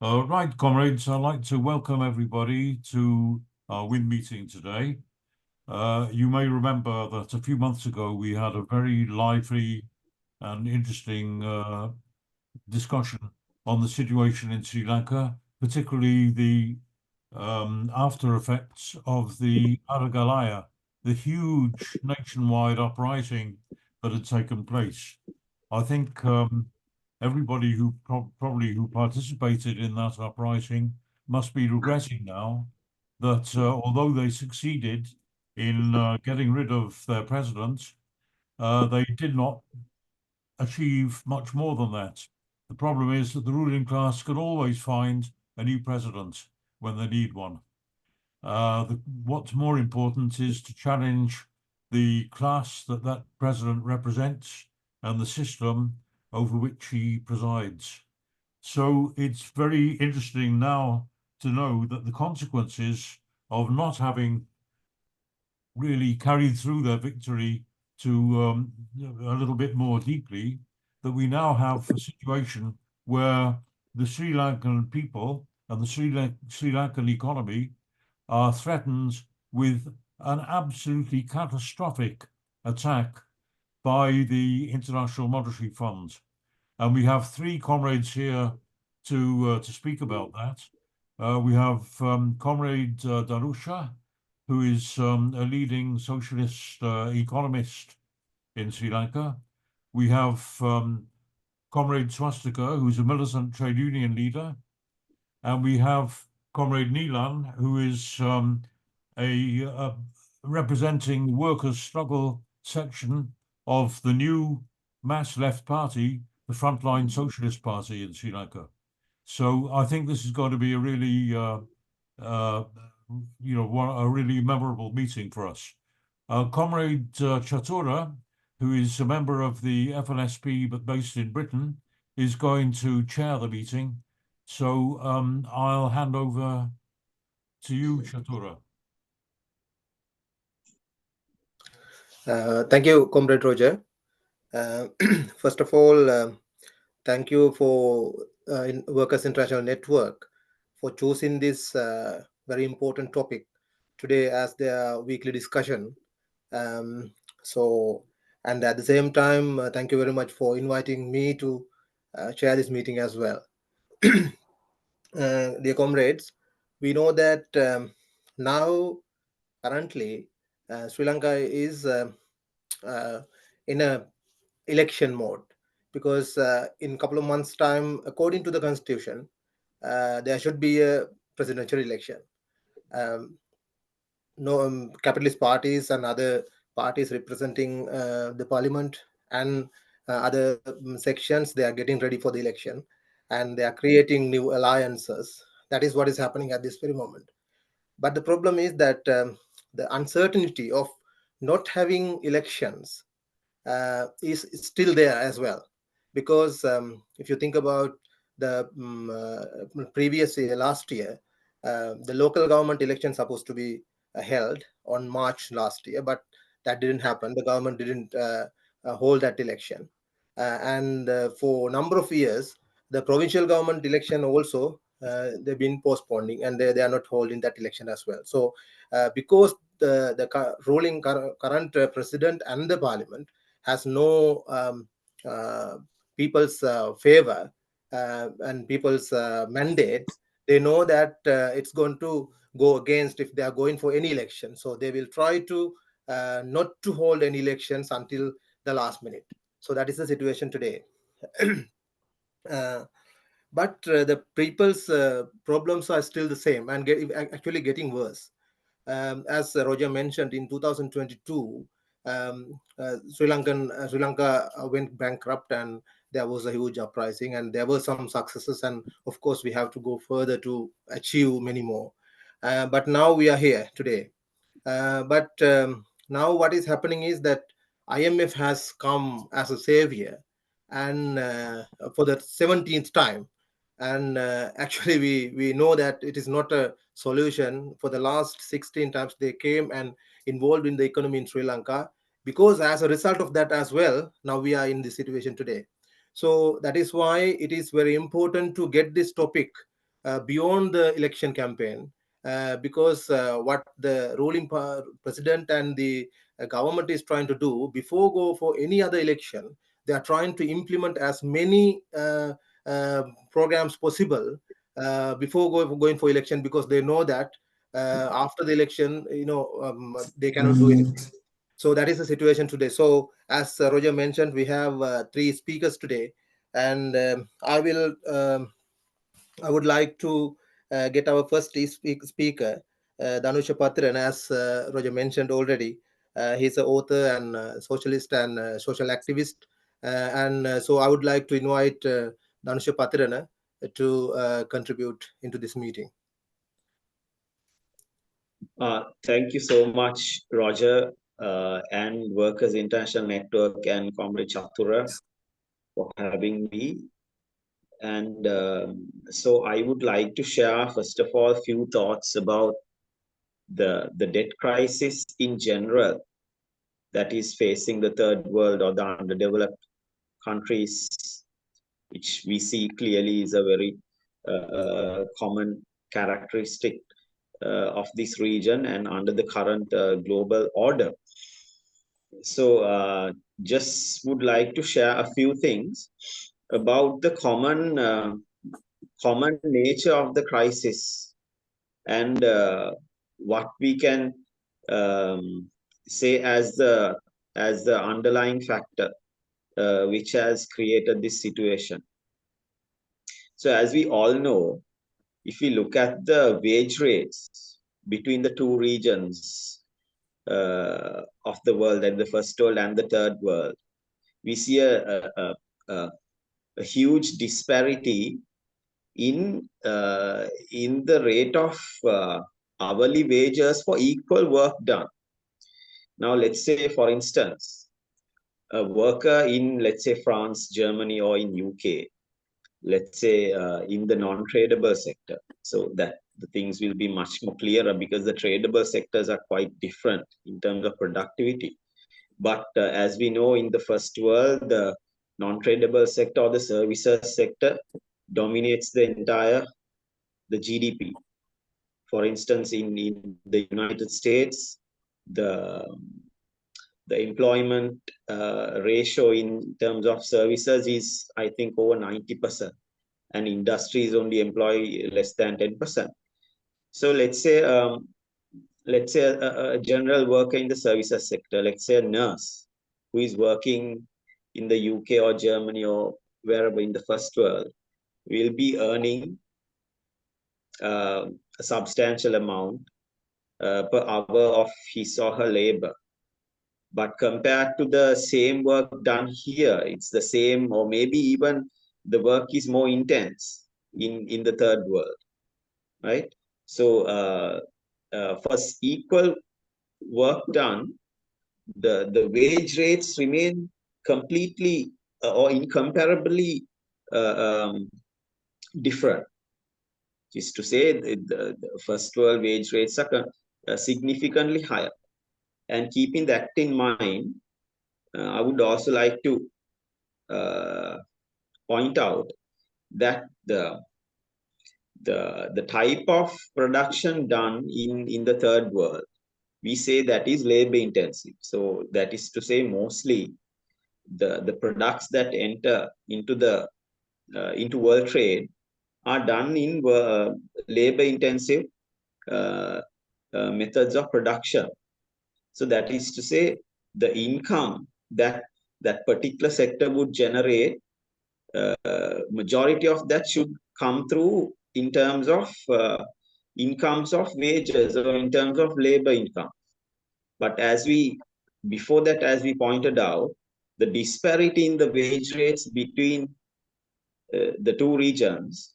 Right, comrades, I'd like to welcome everybody to our WIN meeting today. You may remember that a few months ago we had a very lively and interesting discussion on the situation in Sri Lanka, particularly the after effects of the aragalaya, the huge nationwide uprising that had taken place. I think everybody who probably who participated in that uprising must be regretting now that although they succeeded in getting rid of their president, they did not achieve much more than that. The problem is that the ruling class can always find a new president when they need one. What's more important is to challenge the class that that president represents and the system over which he presides. So it's very interesting now to know that the consequences of not having really carried through their victory to a little bit more deeply, that we now have a situation where the Sri Lankan people and the Sri Lankan economy are threatened with an absolutely catastrophic attack by the International Monetary Fund. And we have three comrades here to speak about that. We have Comrade Dhanusha, who is a leading socialist economist in Sri Lanka. We have Comrade Swastika, who's a militant trade union leader. And we have Comrade Neelan, who is a representing the workers' struggle section of the new mass left party, the Frontline Socialist Party in Sri Lanka. So I think this is going to be a really, a really memorable meeting for us. Comrade Chatura, who is a member of the FLSP but based in Britain, is going to chair the meeting. So I'll hand over to you, Chatura. Thank you, Comrade Roger. First of all, thank you for Workers International Network for choosing this very important topic today as their weekly discussion. And at the same time, thank you very much for inviting me to chair this meeting as well. Dear comrades, we know that now, currently, Sri Lanka is in a election mode because in a couple of months' time, according to the constitution, there should be a presidential election. No capitalist parties and other parties representing the parliament and other sections, they are getting ready for the election and they are creating new alliances. That is what is happening at this very moment. But the problem is that the uncertainty of not having elections is still there as well, because if you think about the previous year, last year, the local government election supposed to be held on March last year, but that didn't happen. The government didn't hold that election, and for a number of years, the provincial government election also they've been postponing, and they are not holding that election as well. So because the ruling current president and the parliament has no people's favor and people's mandate, they know that it's going to go against if they are going for any election. So they will try to not to hold any elections until the last minute. So that is the situation today. But the people's problems are still the same and actually getting worse. As Roger mentioned, in 2022, Sri Lanka went bankrupt, and there was a huge uprising, and there were some successes, and of course we have to go further to achieve many more. But now we are here today. But now what is happening is that IMF has come as a savior, and for the 17th time. And actually, we know that it is not a solution. For the last 16 times they came and involved in the economy in Sri Lanka, because as a result of that as well, now we are in this situation today. So that is why it is very important to get this topic beyond the election campaign, because what the ruling president and the government is trying to do before go for any other election, they are trying to implement as many programs possible before going for election, because they know that after the election, they cannot do anything. So that is the situation today. So as Roger mentioned, we have three speakers today, and I would like to get our first speaker, Dhanusha Pathirana, as Roger mentioned already. He's an author and socialist and social activist. So I would like to invite Dhanusha Pathirana to contribute into this meeting. Thank you so much, Roger, and Workers International Network and Comrade Chatura for having me. And so I would like to share, first of all, a few thoughts about the debt crisis in general that is facing the third world or the underdeveloped countries, which we see clearly is a very common characteristic of this region and under the current global order. So just would like to share a few things about the common nature of the crisis and what we can say as the underlying factor which has created this situation. So as we all know, if we look at the wage rates between the two regions of the world, and the first world and the third world, we see a huge disparity in the rate of hourly wages for equal work done. Now, let's say, for instance, a worker in, let's say, France, Germany, or in UK, let's say in the non-tradable sector, so that the things will be much more clearer, because the tradable sectors are quite different in terms of productivity. But as we know, in the first world, the non-tradable sector or the services sector dominates the GDP. For instance, in the United States, the employment ratio in terms of services is, I think, over 90%, and industries only employ less than 10%. So let's say a general worker in the services sector, let's say a nurse who is working in the UK or Germany or wherever in the first world, will be earning a substantial amount per hour of his or her labor. But compared to the same work done here, it's the same, or maybe even the work is more intense in the third world, right? So for equal work done, the wage rates remain completely or incomparably different. Is to say the first world wage rates are significantly higher. And keeping that in mind, I would also like to point out that the type of production done in the third world, we say that is labor intensive. So that is to say, mostly the products that enter into world trade are done in labor intensive methods of production. So that is to say, the income that particular sector would generate, majority of that should come through in terms of incomes of wages or in terms of labor income. But before that, as we pointed out, the disparity in the wage rates between the two regions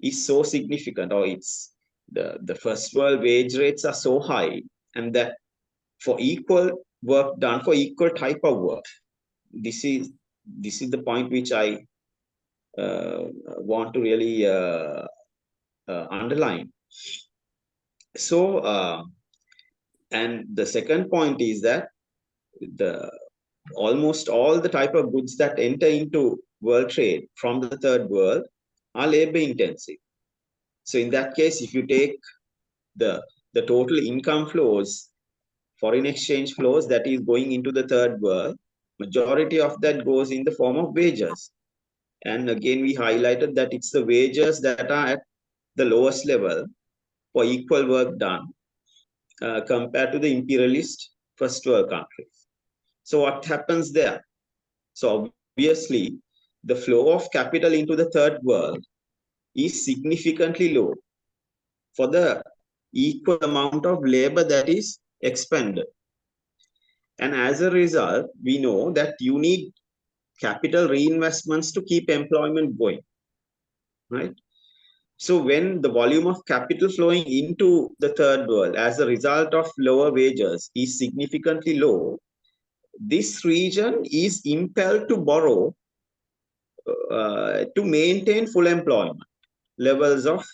is so significant, or it's the first world wage rates are so high, and that for equal work done for equal type of work, this is the point which I want to really underline. So and the second point is that almost all the type of goods that enter into world trade from the third world are labor intensive. So in that case, if you take the total income flows, foreign exchange flows that is going into the third world, majority of that goes in the form of wages. And again, we highlighted that it's the wages that are at the lowest level for equal work done compared to the imperialist first world countries. So what happens there? So obviously, the flow of capital into the third world is significantly low for the equal amount of labor that is expended. And as a result, we know that you need capital reinvestments to keep employment going, right? So when the volume of capital flowing into the third world as a result of lower wages is significantly low, this region is impelled to borrow to maintain full employment levels of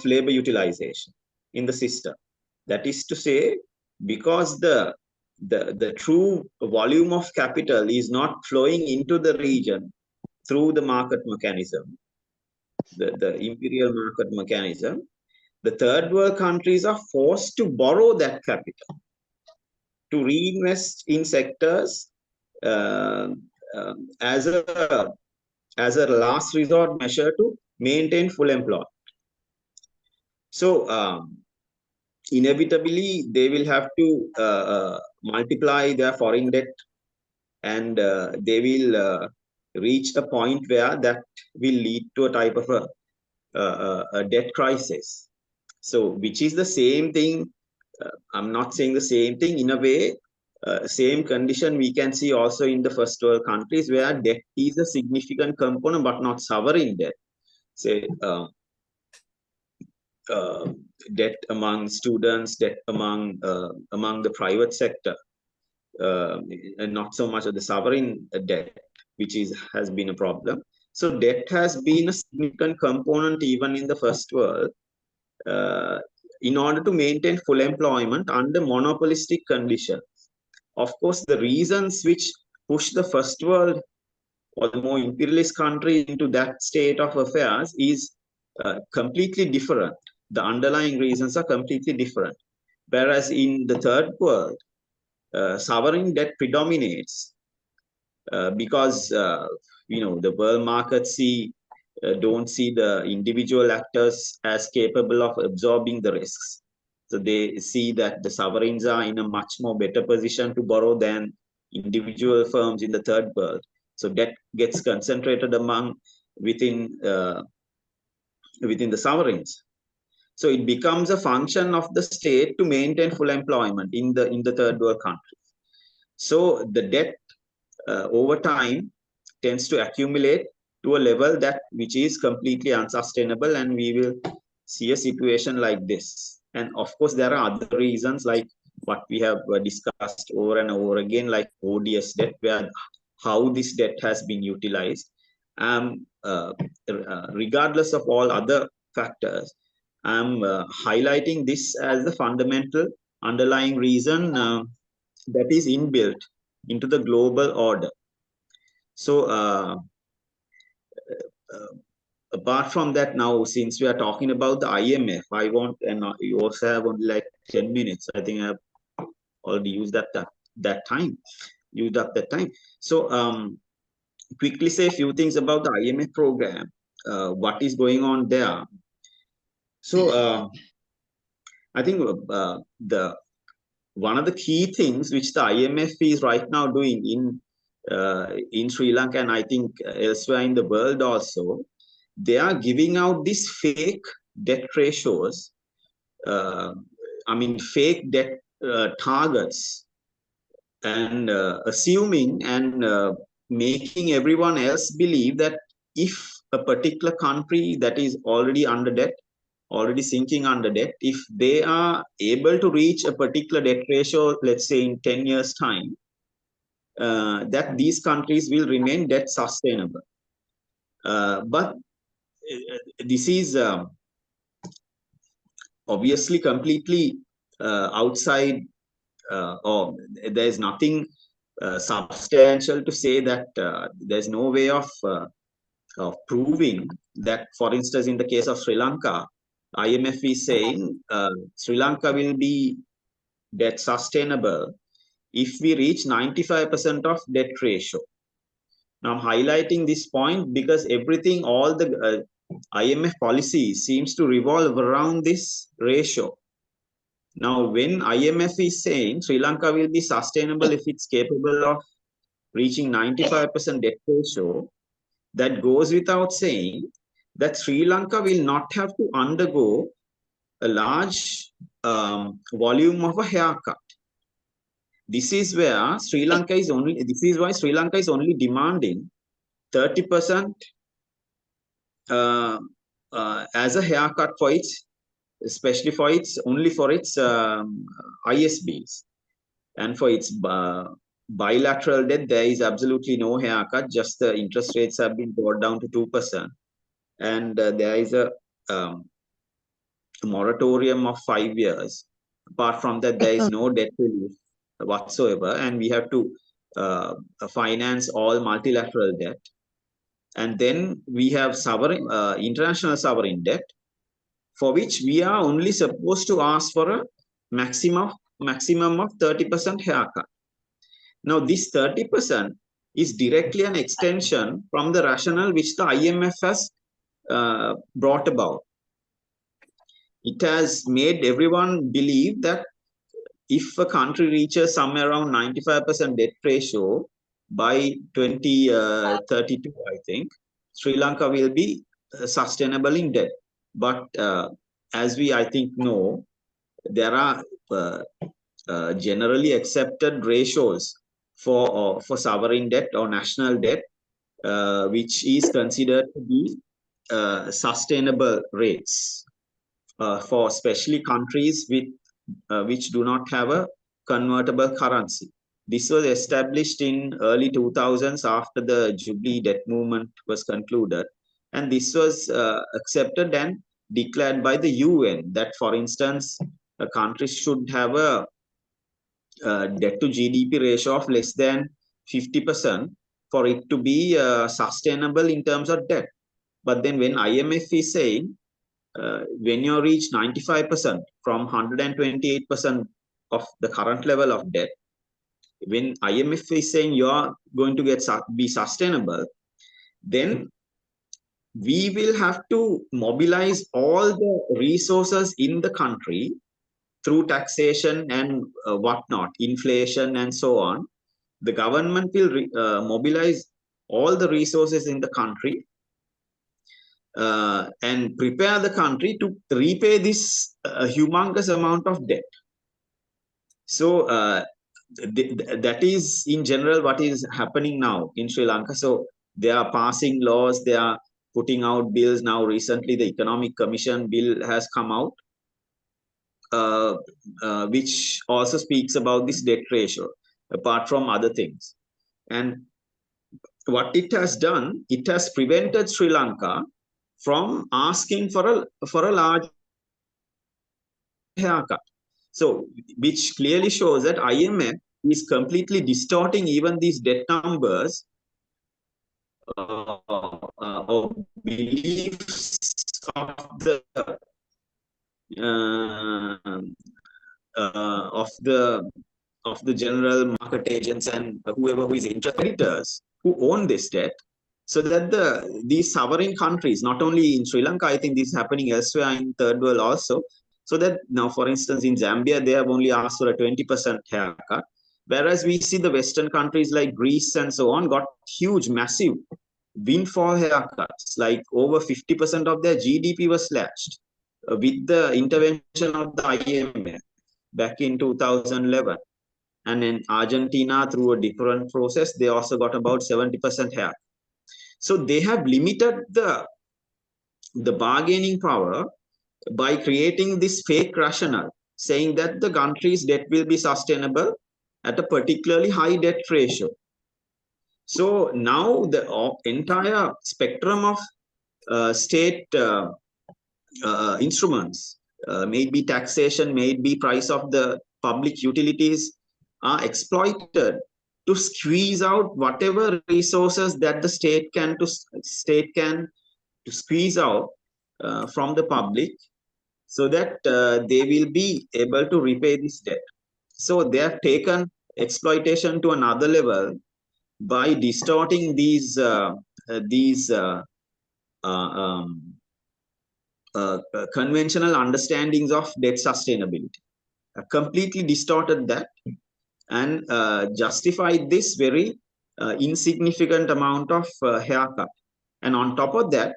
labor utilization in the system. That is to say, because the true volume of capital is not flowing into the region through the market mechanism, the imperial market mechanism, the third world countries are forced to borrow that capital to reinvest in sectors as a last resort measure to maintain full employment. So inevitably, they will have to multiply their foreign debt, and they will reach a point where that will lead to a type of a debt crisis. So, which is the same thing. I'm not saying the same thing in a way. Same condition we can see also in the first world countries where debt is a significant component, but not sovereign debt. Say debt among students, debt among the private sector, and not so much of the sovereign debt, which has been a problem. So debt has been a significant component even in the first world in order to maintain full employment under monopolistic conditions. Of course, the reasons which push the first world or the more imperialist country into that state of affairs is completely different. The underlying reasons are completely different. Whereas in the third world, sovereign debt predominates because the world markets don't see the individual actors as capable of absorbing the risks. So they see that the sovereigns are in a much more better position to borrow than individual firms in the third world. So debt gets concentrated within the sovereigns. So it becomes a function of the state to maintain full employment in the third world countries. So the debt over time tends to accumulate to a level which is completely unsustainable, and we will see a situation like this. And of course, there are other reasons like what we have discussed over and over again, like odious debt, where how this debt has been utilized. Regardless of all other factors, I'm highlighting this as the fundamental underlying reason that is inbuilt into the global order. So apart from that, now since we are talking about the IMF, I want, and you also have only like 10 minutes. I think I've already used that time. So quickly say a few things about the IMF program. What is going on there? So I think one of the key things which the IMF is right now doing in Sri Lanka, and I think elsewhere in the world also, they are giving out these fake debt ratios. Fake debt targets, and assuming and making everyone else believe that if a particular country that is already under debt, already sinking under debt, if they are able to reach a particular debt ratio, let's say in 10 years' time, that these countries will remain debt sustainable. But this is obviously completely outside, or there's nothing substantial to say that there's no way of proving that, for instance, in the case of Sri Lanka, IMF is saying Sri Lanka will be debt sustainable if we reach 95% of debt ratio. Now, I'm highlighting this point because everything, all the IMF policy seems to revolve around this ratio. Now, when IMF is saying Sri Lanka will be sustainable if it's capable of reaching 95% debt ratio, that goes without saying that Sri Lanka will not have to undergo a large volume of a haircut. This is where Sri Lanka is only, this is why Sri Lanka is only demanding 30% as a haircut for its, especially for its, only for its ISBs. And for its bilateral debt, there is absolutely no haircut, just the interest rates have been brought down to 2%. And there is a moratorium of 5 years. Apart from that, there is no debt relief whatsoever, and we have to finance all multilateral debt. And then we have sovereign, international sovereign debt, for which we are only supposed to ask for a maximum of 30% haircut. Now, this 30% is directly an extension from the rationale which the IMF has brought about. It has made everyone believe that if a country reaches somewhere around 95% debt ratio by 2032, I think, Sri Lanka will be sustainable in debt. But as we, I think, know, there are generally accepted ratios for sovereign debt or national debt, which is considered to be sustainable rates for especially countries with which do not have a convertible currency. This was established in early 2000s after the Jubilee debt movement was concluded, and this was accepted and declared by the UN that, for instance, a country should have a debt to GDP ratio of less than 50% for it to be sustainable in terms of debt. But then when IMF is saying when you reach 95% from 128% of the current level of debt, when IMF is saying you are going to be sustainable, then we will have to mobilize all the resources in the country through taxation and whatnot, inflation and so on. The government will mobilize all the resources in the country and prepare the country to repay this humongous amount of debt. So that is in general what is happening now in Sri Lanka. So they are passing laws, they are putting out bills. Now recently the Economic Commission bill has come out, which also speaks about this debt ratio, apart from other things. And what it has done, it has prevented Sri Lanka from asking for a large haircut. So, which clearly shows that IMF is completely distorting even these debt numbers or beliefs of the general market agents and whoever who is creditors who own this debt, so that these sovereign countries, not only in Sri Lanka, I think this is happening elsewhere in third world also, so that now, for instance, in Zambia, they have only asked for a 20% haircut, whereas we see the Western countries like Greece and so on got huge, massive windfall haircuts, like over 50% of their GDP was slashed with the intervention of the IMF back in 2011. And in Argentina, through a different process, they also got about 70% haircut. So they have limited the bargaining power by creating this fake rationale, saying that the country's debt will be sustainable at a particularly high debt ratio. So now the entire spectrum of state instruments, may it be taxation, may it be price of the public utilities, are exploited to squeeze out whatever resources that the state can to squeeze out from the public, so that they will be able to repay this debt. So they have taken exploitation to another level by distorting these conventional understandings of debt sustainability. Completely distorted that and justified this very insignificant amount of haircut. And on top of that,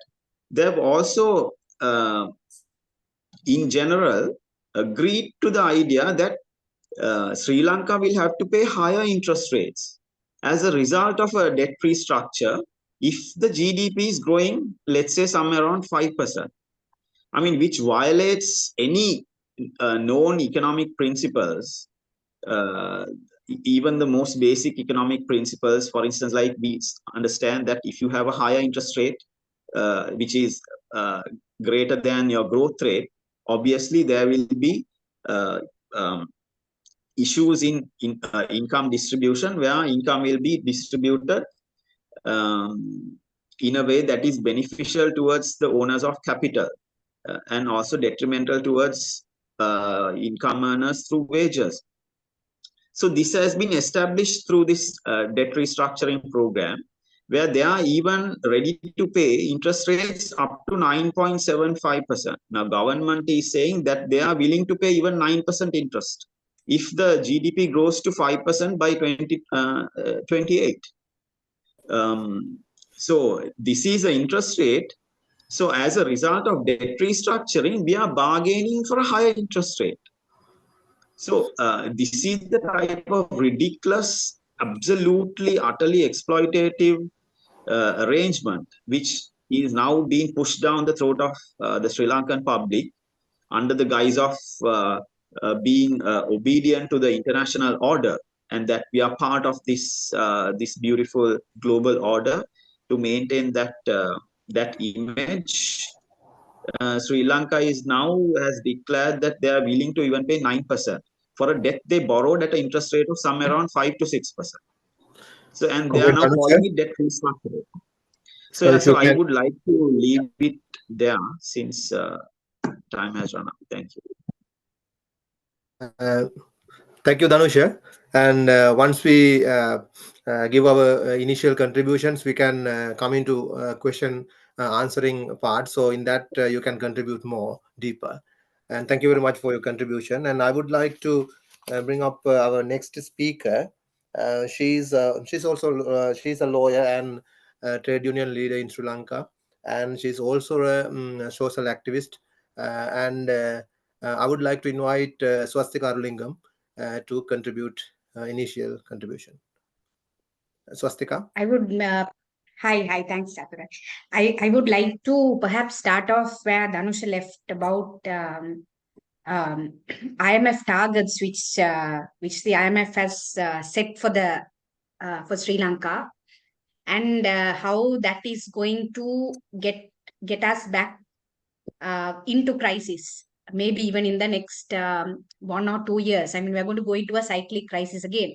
they have also, in general, agreed to the idea that Sri Lanka will have to pay higher interest rates as a result of a debt-free structure if the GDP is growing, let's say, somewhere around 5%. I mean, which violates any known economic principles, even the most basic economic principles. For instance, like we understand that if you have a higher interest rate, which is greater than your growth rate, obviously there will be issues in income distribution, where income will be distributed in a way that is beneficial towards the owners of capital and also detrimental towards income earners through wages. So this has been established through this debt restructuring program, where they are even ready to pay interest rates up to 9.75%. Now, government is saying that they are willing to pay even 9% interest if the GDP grows to 5% by 2028. So this is an interest rate. So as a result of debt restructuring, we are bargaining for a higher interest rate. So this is the type of ridiculous, absolutely, utterly exploitative arrangement, which is now being pushed down the throat of the Sri Lankan public under the guise of being obedient to the international order, and that we are part of this this beautiful global order to maintain that that image. Sri Lanka is now has declared that they are willing to even pay 9% for a debt they borrowed at an interest rate of somewhere around 5 to 6%. So, and they are now calling it debt restructuring. So, so I would like to leave it there since time has run out. Thank you. Thank you, Dhanusha. And once we give our initial contributions, we can come into question answering part. So in that, you can contribute more deeper. And thank you very much for your contribution. And I would like to bring up our next speaker. She's also she's a lawyer and trade union leader in Sri Lanka, and she's also a social activist. And I would like to invite Swastika Arulingam to contribute initial contribution. Swastika? I would, hi, thanks, Chatura. I would like to perhaps start off where Dhanusha left about IMF targets, which the IMF has set for the for Sri Lanka, and how that is going to get us back into crisis, maybe even in the next 1 or 2 years. I mean, we're going to go into a cyclic crisis again.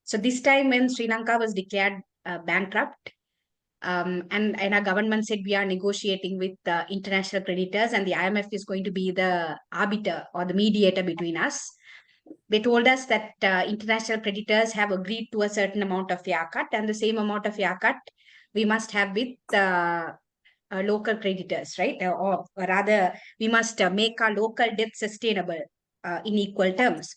So this time when Sri Lanka was declared bankrupt, and our government said we are negotiating with international creditors and the IMF is going to be the arbiter or the mediator between us. They told us that international creditors have agreed to a certain amount of haircut, and the same amount of haircut we must have with local creditors, right? Or rather, we must make our local debt sustainable in equal terms.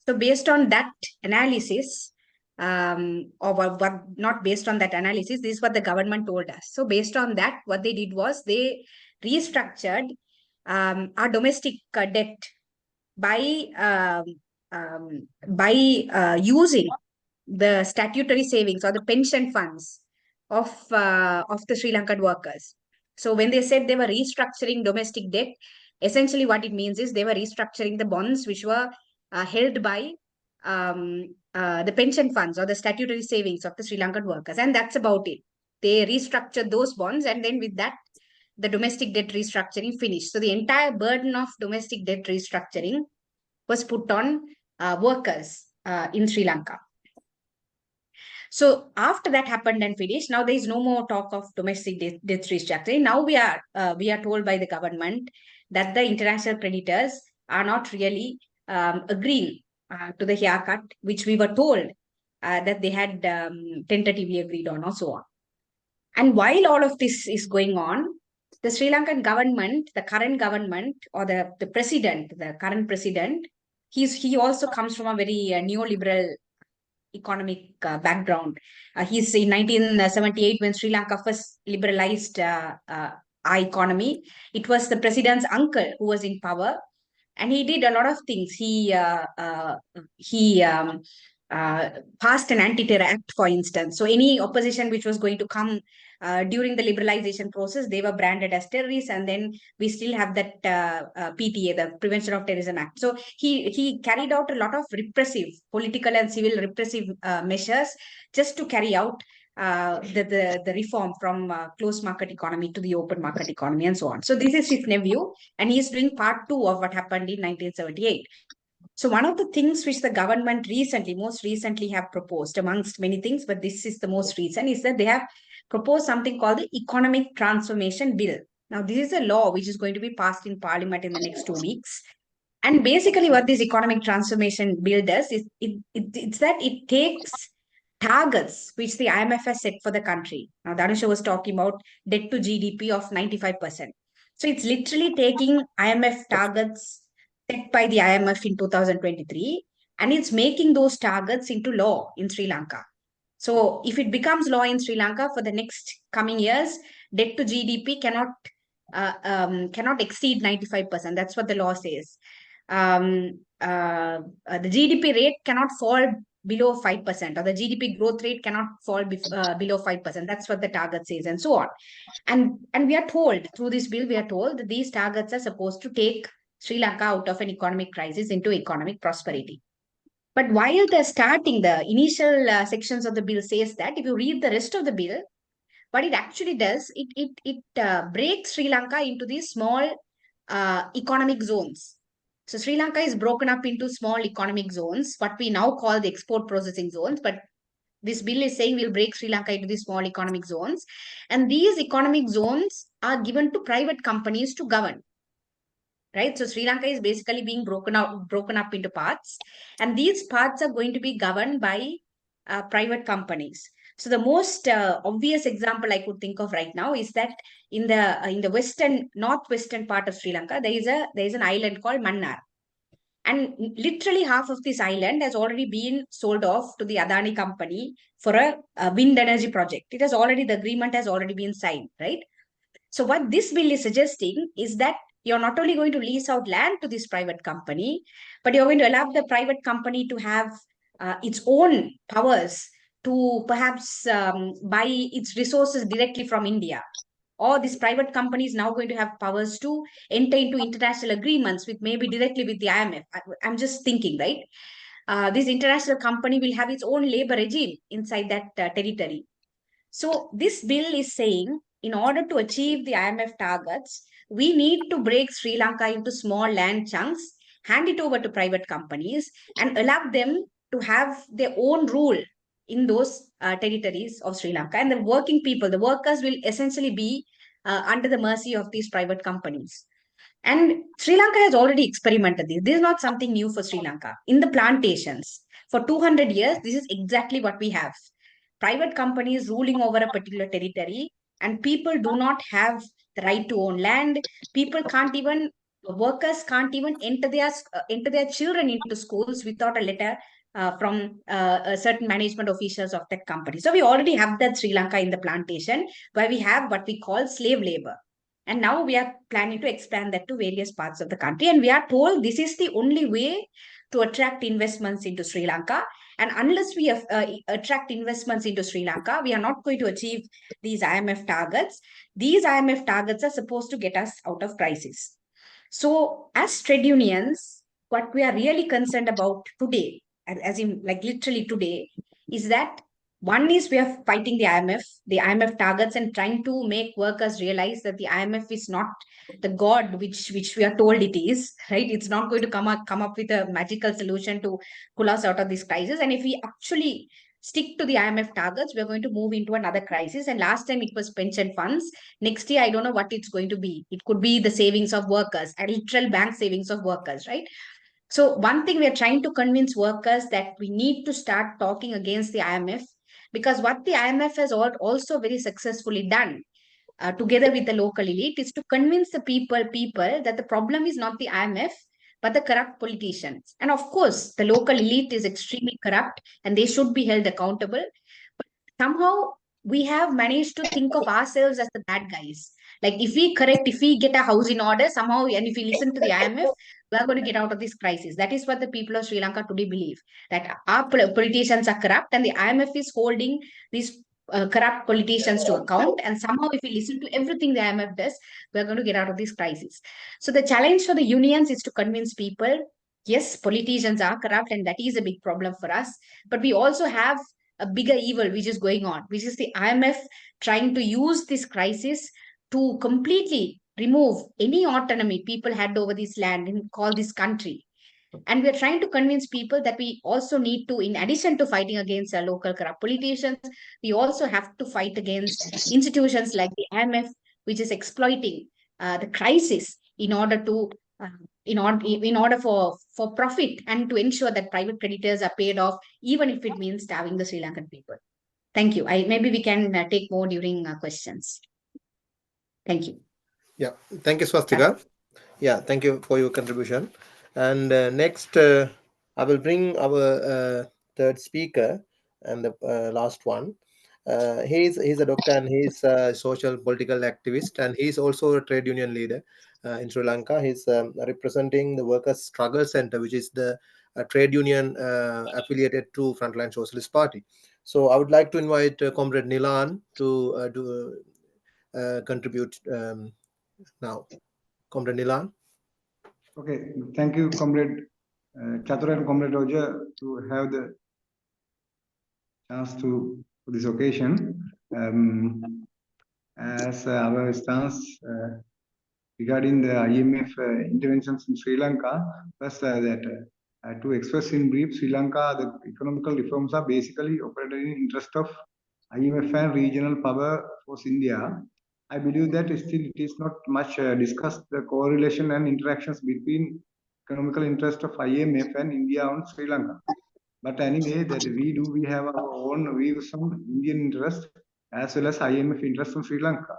So based on that analysis, or not based on that analysis, this is what the government told us. So based on that, what they did was they restructured our domestic debt by using the statutory savings or the pension funds of the Sri Lankan workers. So when they said they were restructuring domestic debt, essentially what it means is they were restructuring the bonds which were held by the pension funds or the statutory savings of the Sri Lankan workers. And that's about it. They restructured those bonds, and then with that, the domestic debt restructuring finished. So the entire burden of domestic debt restructuring was put on workers in Sri Lanka. So after that happened and finished, now there is no more talk of domestic debt restructuring. Now we are told by the government that the international creditors are not really agreeing to the haircut, which we were told that they had tentatively agreed on, or so on. And while all of this is going on, the Sri Lankan government, the current government, or the president, the current president, he also comes from a very neoliberal economic background. He's in 1978 when Sri Lanka first liberalized our economy. It was the president's uncle who was in power, and he did a lot of things. He passed an anti-terror act, for instance. So any opposition which was going to come during the liberalization process, they were branded as terrorists, and then we still have that PTA, the Prevention of Terrorism Act. So he carried out a lot of repressive, political and civil repressive measures just to carry out the reform from closed market economy to the open market economy and so on. So this is his nephew, and he is doing part 2 of what happened in 1978. So one of the things which the government most recently have proposed, amongst many things, but this is the most recent, is that they have proposed something called the Economic Transformation Bill. Now, this is a law which is going to be passed in Parliament in the next 2 weeks. And basically what this Economic Transformation Bill does is it's that it takes targets which the IMF has set for the country. Now, Dhanusha was talking about debt to GDP of 95%. So it's literally taking IMF targets set by the IMF in 2023, and it's making those targets into law in Sri Lanka. So if it becomes law in Sri Lanka for the next coming years, debt to GDP cannot exceed 95%. That's what the law says. The GDP rate cannot fall below 5%, or the GDP growth rate cannot fall below 5%. That's what the target says, and so on. And we are told through this bill, we are told that these targets are supposed to take Sri Lanka out of an economic crisis into economic prosperity. But while they're starting, the initial sections of the bill says that if you read the rest of the bill, what it actually does, it breaks Sri Lanka into these small economic zones. So Sri Lanka is broken up into small economic zones, what we now call the export processing zones. But this bill is saying we'll break Sri Lanka into these small economic zones. And these economic zones are given to private companies to govern. Right? So Sri Lanka is basically being broken up into parts. And these parts are going to be governed by private companies. So the most obvious example I could think of right now is that in the northwestern part of Sri Lanka, there is an island called Mannar. And literally half of this island has already been sold off to the Adani company for a wind energy project. The agreement has already been signed, right? So what this bill is suggesting is that you're not only going to lease out land to this private company, but you're going to allow the private company to have its own powers to perhaps buy its resources directly from India. Or this private company is now going to have powers to enter into international agreements with maybe directly with the IMF. I'm just thinking, right? This international company will have its own labor regime inside that territory. So this bill is saying, in order to achieve the IMF targets, we need to break Sri Lanka into small land chunks, hand it over to private companies, and allow them to have their own rule in those territories of Sri Lanka. And the working people, the workers, will essentially be under the mercy of these private companies. And Sri Lanka has already experimented this. This is not something new for Sri Lanka. In the plantations, for 200 years, this is exactly what we have. Private companies ruling over a particular territory, and people do not have the right to own land. Workers can't even enter their children into schools without a letter from certain management officials of that company. So we already have that Sri Lanka in the plantation, where we have what we call slave labor. And now we are planning to expand that to various parts of the country. And we are told this is the only way to attract investments into Sri Lanka. And unless we attract investments into Sri Lanka, we are not going to achieve these IMF targets. These IMF targets are supposed to get us out of crisis. So as trade unions, what we are really concerned about today, as in like literally today, is that one is we are fighting the IMF targets, and trying to make workers realize that the IMF is not the God which we are told it is, right? It's not going to come up with a magical solution to pull us out of this crisis. And if we actually stick to the IMF targets, we're going to move into another crisis. And last time it was pension funds. Next year, I don't know what it's going to be. It could be the savings of workers, a literal bank savings of workers, right? So one thing we are trying to convince workers that we need to start talking against the IMF, because what the IMF has also very successfully done, together with the local elite, is to convince the people that the problem is not the IMF but the corrupt politicians. And of course, the local elite is extremely corrupt and they should be held accountable. But somehow we have managed to think of ourselves as the bad guys. Like if we get a house in order somehow, and if we listen to the IMF, we are going to get out of this crisis. That is what the people of Sri Lanka today believe, that our politicians are corrupt and the IMF is holding these corrupt politicians to account. And somehow, if we listen to everything the IMF does, we're going to get out of this crisis. So the challenge for the unions is to convince people, yes, politicians are corrupt and that is a big problem for us. But we also have a bigger evil which is going on, which is the IMF trying to use this crisis to completely remove any autonomy people had over this land and call this country. And we're trying to convince people that we also need to, in addition to fighting against our local corrupt politicians, we also have to fight against institutions like the IMF, which is exploiting the crisis in order to in order for profit, and to ensure that private creditors are paid off, even if it means starving the Sri Lankan people. Thank you. Maybe we can take more during questions. Thank you. Yeah, thank you, Swastika. Yeah, thank you for your contribution. And next, I will bring our third speaker and the last one. He's a doctor and he's a social political activist, and he's also a trade union leader in Sri Lanka. He's representing the Workers' Struggle Center, which is the trade union affiliated to Frontline Socialist Party. So I would like to invite Comrade Nilan to contribute now. Comrade Nilan. Okay, thank you, Comrade Chatur and Comrade Roger, to have the chance to for this occasion. As our stance regarding the IMF interventions in Sri Lanka, first to express in brief, Sri Lanka, the economical reforms are basically operated in interest of IMF and regional power force India. I believe that still it is not much discussed the correlation and interactions between economical interest of IMF and India on Sri Lanka. But anyway, that we have our own views on Indian interest as well as IMF interest on Sri Lanka.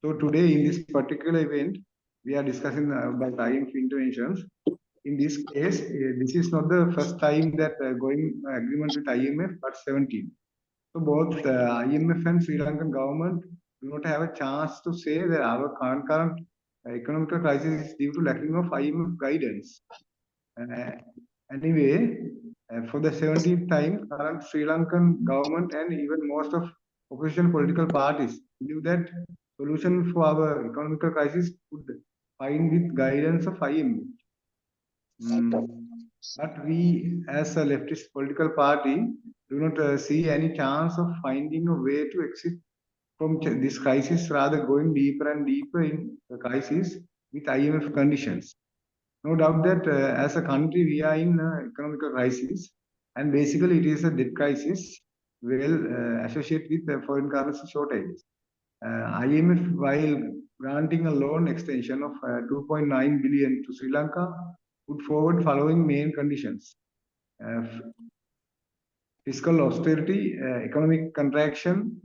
So today in this particular event, we are discussing about IMF interventions. In this case, this is not the first time that going agreement with IMF, but 17. So both the IMF and Sri Lankan government do not have a chance to say that our current economic crisis is due to lacking of IMF guidance. Anyway, for the 17th time, current Sri Lankan government and even most of opposition political parties believe that solution for our economic crisis could find with guidance of IMF. But we, as a leftist political party, do not see any chance of finding a way to exit from this crisis, rather going deeper and deeper in the crisis with IMF conditions. No doubt that as a country, we are in economic crisis, and basically it is a debt crisis, well associated with the foreign currency shortages. IMF, while granting a loan extension of 2.9 billion to Sri Lanka, put forward following main conditions: fiscal austerity, economic contraction,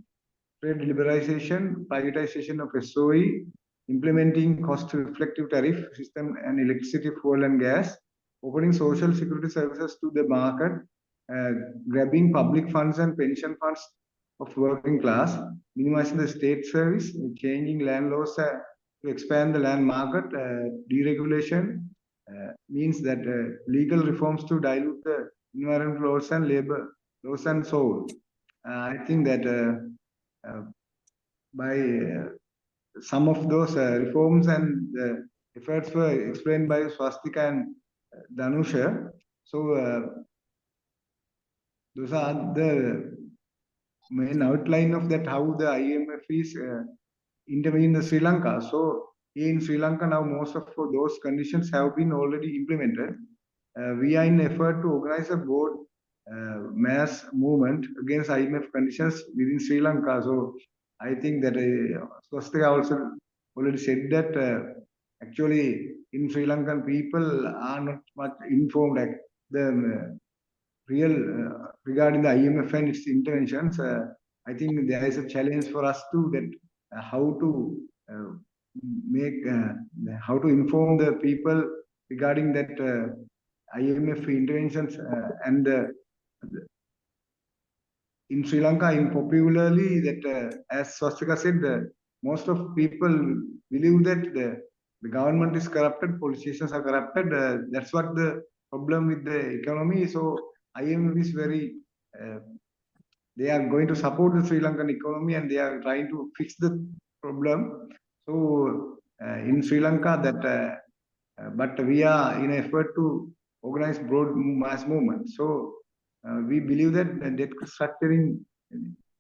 trade liberalization, privatization of SOE, implementing cost-reflective tariff system and electricity, fuel and gas, opening social security services to the market, grabbing public funds and pension funds of working class, minimizing the state service, changing land laws to expand the land market, deregulation means that legal reforms to dilute the environmental laws and labor laws and so on. I think that by some of those reforms and efforts were explained by Swastika and Dhanusha. So those are the main outline of that, how the IMF is intervening in Sri Lanka. So in Sri Lanka now, most of those conditions have been already implemented. We are in effort to organize a board mass movement against IMF conditions within Sri Lanka. So I think that Swastika also already said that actually in Sri Lankan people are not much informed the real regarding the IMF and its interventions. I think there is a challenge for us to that how to how to inform the people regarding that IMF interventions and in Sri Lanka, in popularly that as Swastika said, most of people believe that the government is corrupted, politicians are corrupted. That's what the problem with the economy. So IMF is very they are going to support the Sri Lankan economy and they are trying to fix the problem. So in Sri Lanka, but we are in an effort to organize broad mass movement. So we believe that debt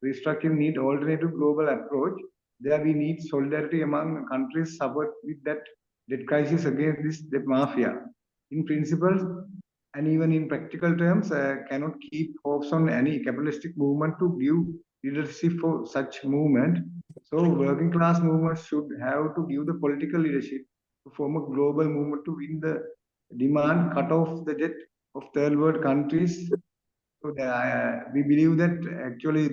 restructuring need alternative global approach. There we need solidarity among countries suffered with that debt crisis against this debt mafia. In principle, and even in practical terms, cannot keep hopes on any capitalistic movement to give leadership for such movement. So working class movements should have to give the political leadership to form a global movement to win the demand, cut off the debt of third world countries. So we believe that actually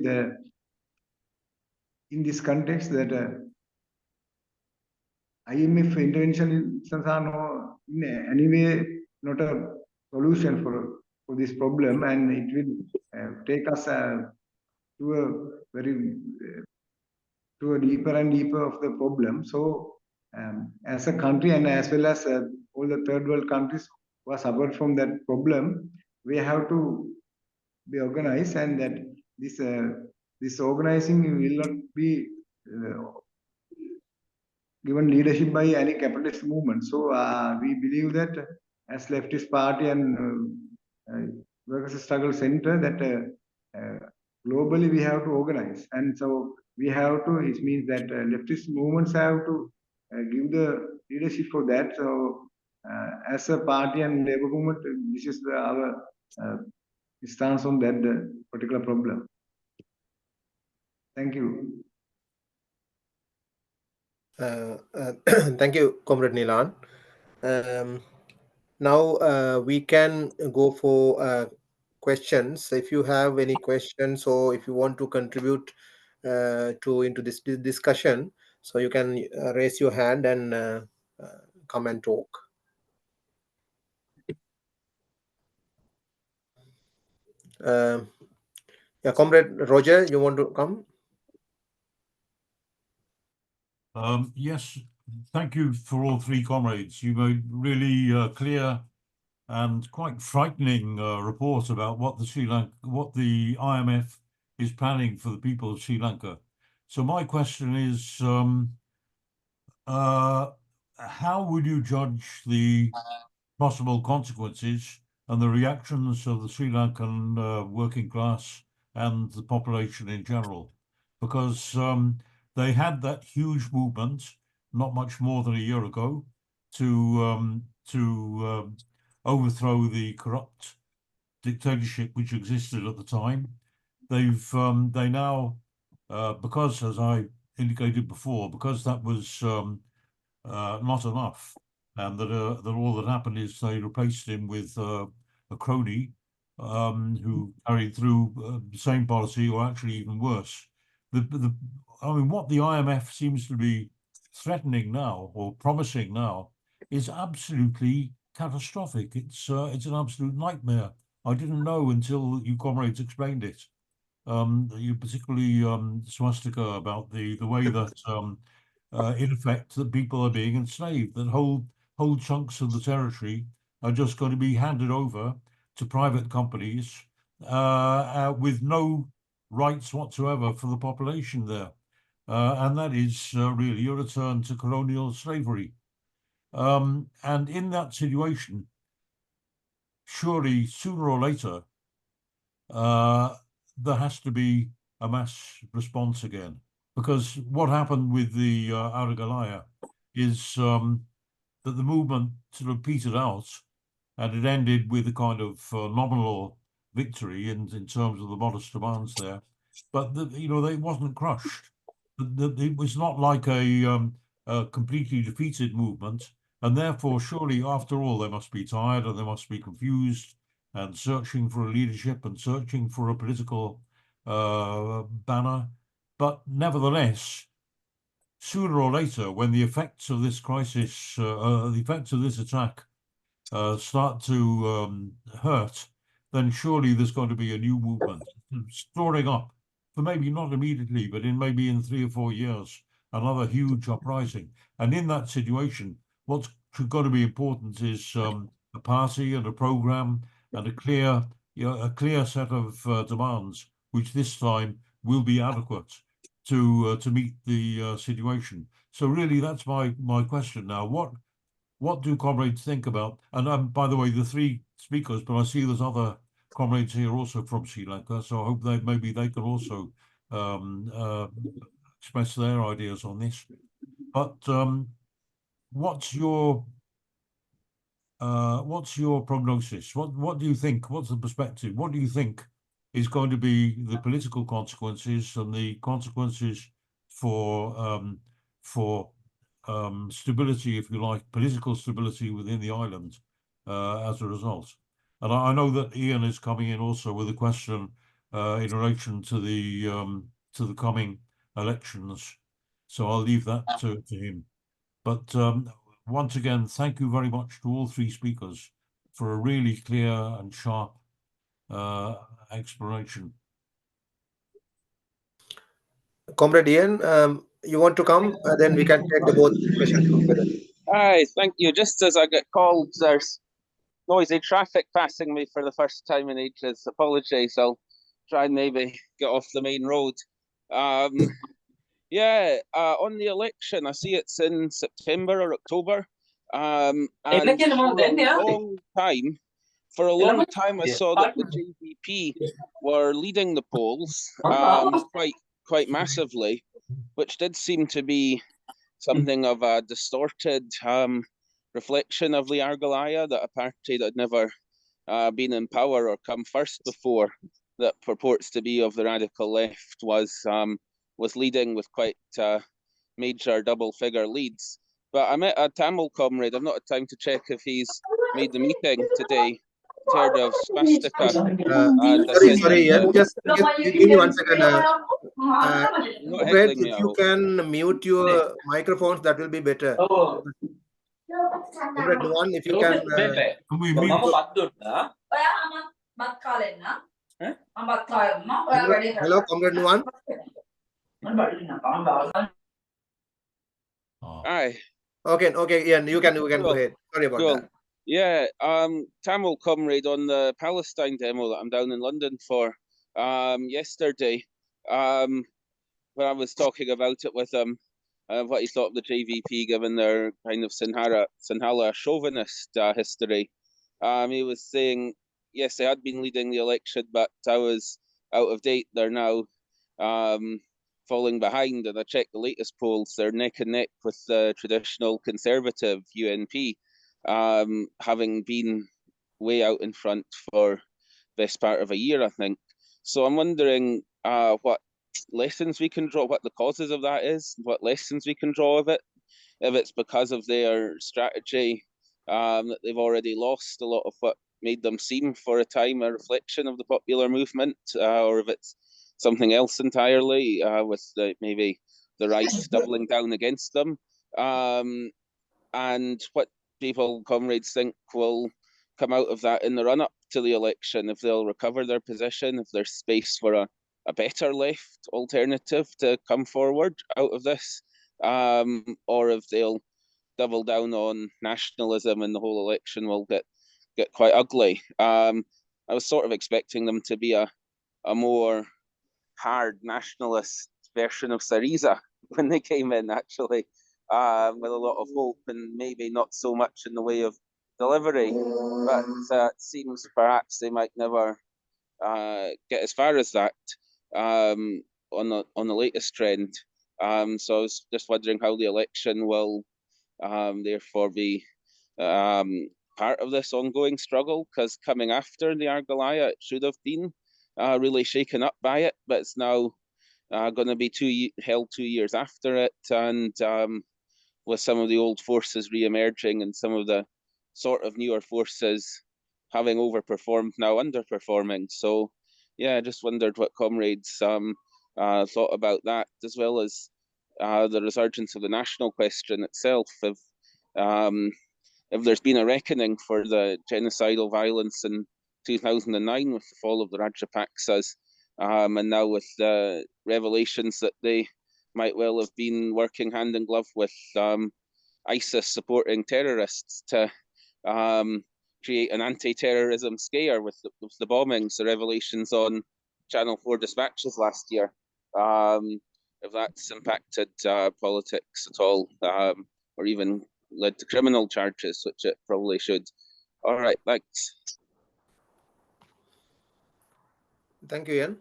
in this context that IMF interventions are no in any way not a solution for this problem, and it will take us to a very to a deeper and deeper of the problem. So as a country and as well as all the third world countries who are suffered from that problem, we have to be organized, and that this organizing will not be given leadership by any capitalist movement. So we believe that as leftist party and workers struggle center that globally we have to organize, and so we have to, it means that leftist movements have to give the leadership for that. So as a party and labor movement, this is our stance on that particular problem. Thank you. Thank you, Comrade Nilan. Now we can go for questions. If you have any questions or if you want to contribute into this discussion, so you can raise your hand and come and talk. Yeah, Comrade Roger, you want to come? Yes, thank you for all three comrades. You made really clear and quite frightening report about what the IMF is planning for the people of Sri Lanka. So my question is, how would you judge the possible consequences and the reactions of the Sri Lankan working class and the population in general? Because they had that huge movement not much more than a year ago to overthrow the corrupt dictatorship which existed at the time. They now, because as I indicated before, because that was not enough, and that all that happened is they replaced him with a crony who carried through the same policy, or actually even worse. I mean, what the IMF seems to be threatening now or promising now is absolutely catastrophic. It's an absolute nightmare. I didn't know until you comrades explained it. You particularly Swastika about the way that in effect that people are being enslaved, that whole chunks of the territory are just going to be handed over to private companies with no rights whatsoever for the population there. And that is really a return to colonial slavery. And in that situation, surely sooner or later, there has to be a mass response again. Because what happened with the aragalaya is that the movement sort of petered out, and it ended with a kind of nominal victory in terms of the modest demands there, but they wasn't crushed. It was not like a completely defeated movement, and therefore surely after all they must be tired and they must be confused and searching for a leadership and searching for a political banner. But nevertheless, sooner or later, when the effects of this crisis, the effects of this attack start to hurt, then surely there's going to be a new movement storing up for maybe not immediately, but maybe in 3 or 4 years, another huge uprising. And in that situation, what's got to be important is a party and a program and a clear set of demands, which this time will be adequate to meet the situation. So really, that's my question now. What do comrades think about? And by the way, the 3 speakers, but I see there's other comrades here also from Sri Lanka, so I hope maybe they can also express their ideas on this. But what's your prognosis? What do you think? What's the perspective? What do you think is going to be the political consequences and the consequences for stability, if you like, political stability within the island as a result? And I know that Ian is coming in also with a question in relation to the coming elections, so I'll leave that to him. But once again, thank you very much to all 3 speakers for a really clear and sharp explanation. Comrade Ian, you want to come? Then we can take the both questions together. Hi, thank you. Just as I get called, there's noisy traffic passing me for the first time in ages. Apologies, I'll try and maybe get off the main road. Yeah, on the election, I see it's in September or October. And for a long time, I saw that the JVP were leading the polls quite massively, which did seem to be something of a distorted reflection of the Aragalaya, that a party that had never been in power or come first before, that purports to be of the radical left, was leading with quite major double-figure leads. But I met a Tamil comrade. I've not had time to check if he's made the meeting today. Heard of swastika. Sorry, Ian. Just give me 1 second. Comrade, if you can mute your microphones, that will be better. Comrade Nuwan, if you can. Hello, Comrade Nuwan. Aye. Okay, Ian, you can go ahead. Sorry about that. Yeah, Tamil comrade on the Palestine demo that I'm down in London for yesterday, when I was talking about it with him, what he thought of the JVP given their kind of Sinhala chauvinist history. He was saying, yes, they had been leading the election, but I was out of date. They're now falling behind, and I checked the latest polls. They're neck and neck with the traditional conservative UNP, having been way out in front for best part of a year, I think. So I'm wondering what lessons we can draw, what the causes of that is, what lessons we can draw of it, if it's because of their strategy that they've already lost a lot of what made them seem for a time a reflection of the popular movement, or if it's something else entirely, with maybe the right doubling down against them, and what comrades think will come out of that in the run-up to the election, if they'll recover their position, if there's space for a better left alternative to come forward out of this, or if they'll double down on nationalism and the whole election will get quite ugly. I was sort of expecting them to be a more hard nationalist version of Syriza when they came in, actually, with a lot of hope and maybe not so much in the way of delivery. But it seems perhaps they might never get as far as that on the latest trend. So I was just wondering how the election will therefore be part of this ongoing struggle, because coming after the Aragalaya, it should have been really shaken up by it, but it's now going to be held 2 years after it, and with some of the old forces re-emerging and some of the sort of newer forces having overperformed, now underperforming. So yeah, I just wondered what comrades thought about that, as well as the resurgence of the national question itself. If there's been a reckoning for the genocidal violence in 2009 with the fall of the Rajapaksas, and now with the revelations that they might well have been working hand in glove with ISIS supporting terrorists to create an anti-terrorism scare with the bombings, the revelations on Channel 4 dispatches last year. If that's impacted politics at all, or even led to criminal charges, which it probably should. All right, thanks. Thank you, Ian.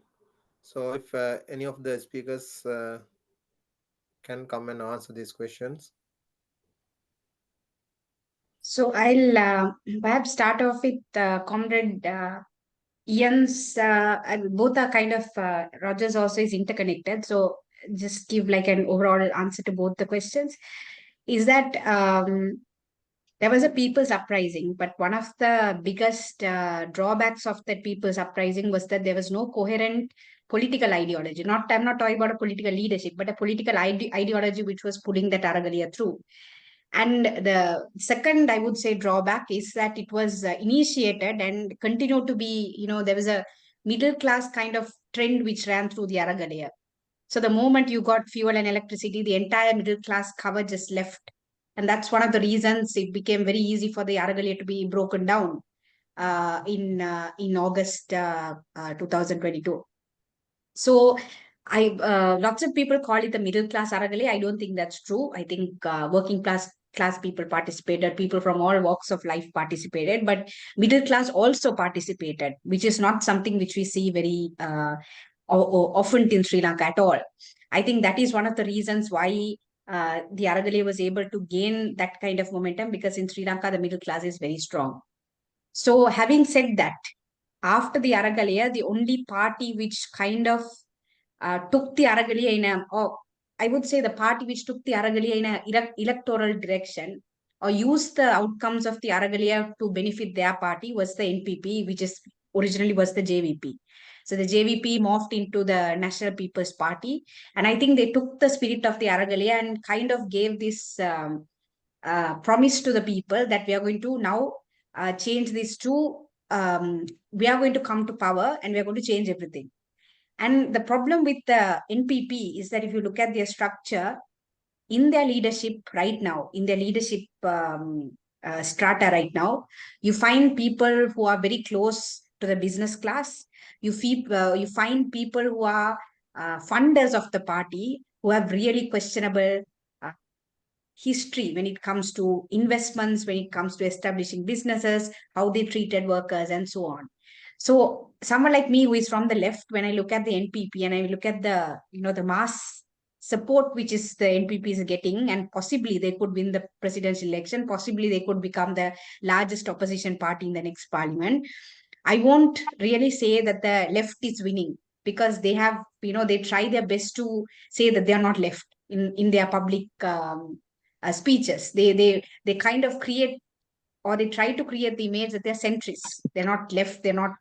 So if any of the speakers can come and answer these questions. So I'll perhaps start off with Comrade Ian's. Both are kind of, Rogers also is interconnected. So just give like an overall answer to both the questions. Is that there was a people's uprising, but one of the biggest drawbacks of that people's uprising was that there was no coherent political ideology. I'm not talking about a political leadership, but a political ideology which was pulling that Aragalaya through. And the second, I would say, drawback is that it was initiated and continued to be, there was a middle class kind of trend which ran through the Aragalaya. So the moment you got fuel and electricity, the entire middle class cover just left. And that's one of the reasons it became very easy for the Aragalaya to be broken down in August 2022. So lots of people call it the middle class Aragalaya. I don't think that's true. I think working class people participated, people from all walks of life participated, but middle class also participated, which is not something which we see very often in Sri Lanka at all. I think that is one of the reasons why the Aragalaya was able to gain that kind of momentum, because in Sri Lanka, the middle class is very strong. So having said that, after the Aragalaya, the only party which kind of took the Aragalaya I would say the party which took the Aragalaya in an electoral direction or used the outcomes of the Aragalaya to benefit their party was the NPP, which is originally was the JVP. So the JVP morphed into the National People's Party. And I think they took the spirit of the Aragalaya and kind of gave this promise to the people that we are going to now change this to, we are going to come to power and we are going to change everything. And the problem with the NPP is that if you look at their structure, in their leadership right now, in their leadership strata right now, you find people who are very close to the business class. You find people who are funders of the party, who have really questionable history when it comes to investments, when it comes to establishing businesses, how they treated workers, and so on. So someone like me who is from the left, when I look at the NPP and I look at the, the mass support which is the NPP is getting, and possibly they could win the presidential election, possibly they could become the largest opposition party in the next parliament. I won't really say that the left is winning, because they have, they try their best to say that they are not left in their public speeches. They kind of create, or they try to create the image that they're centrists. They're not left, they're not,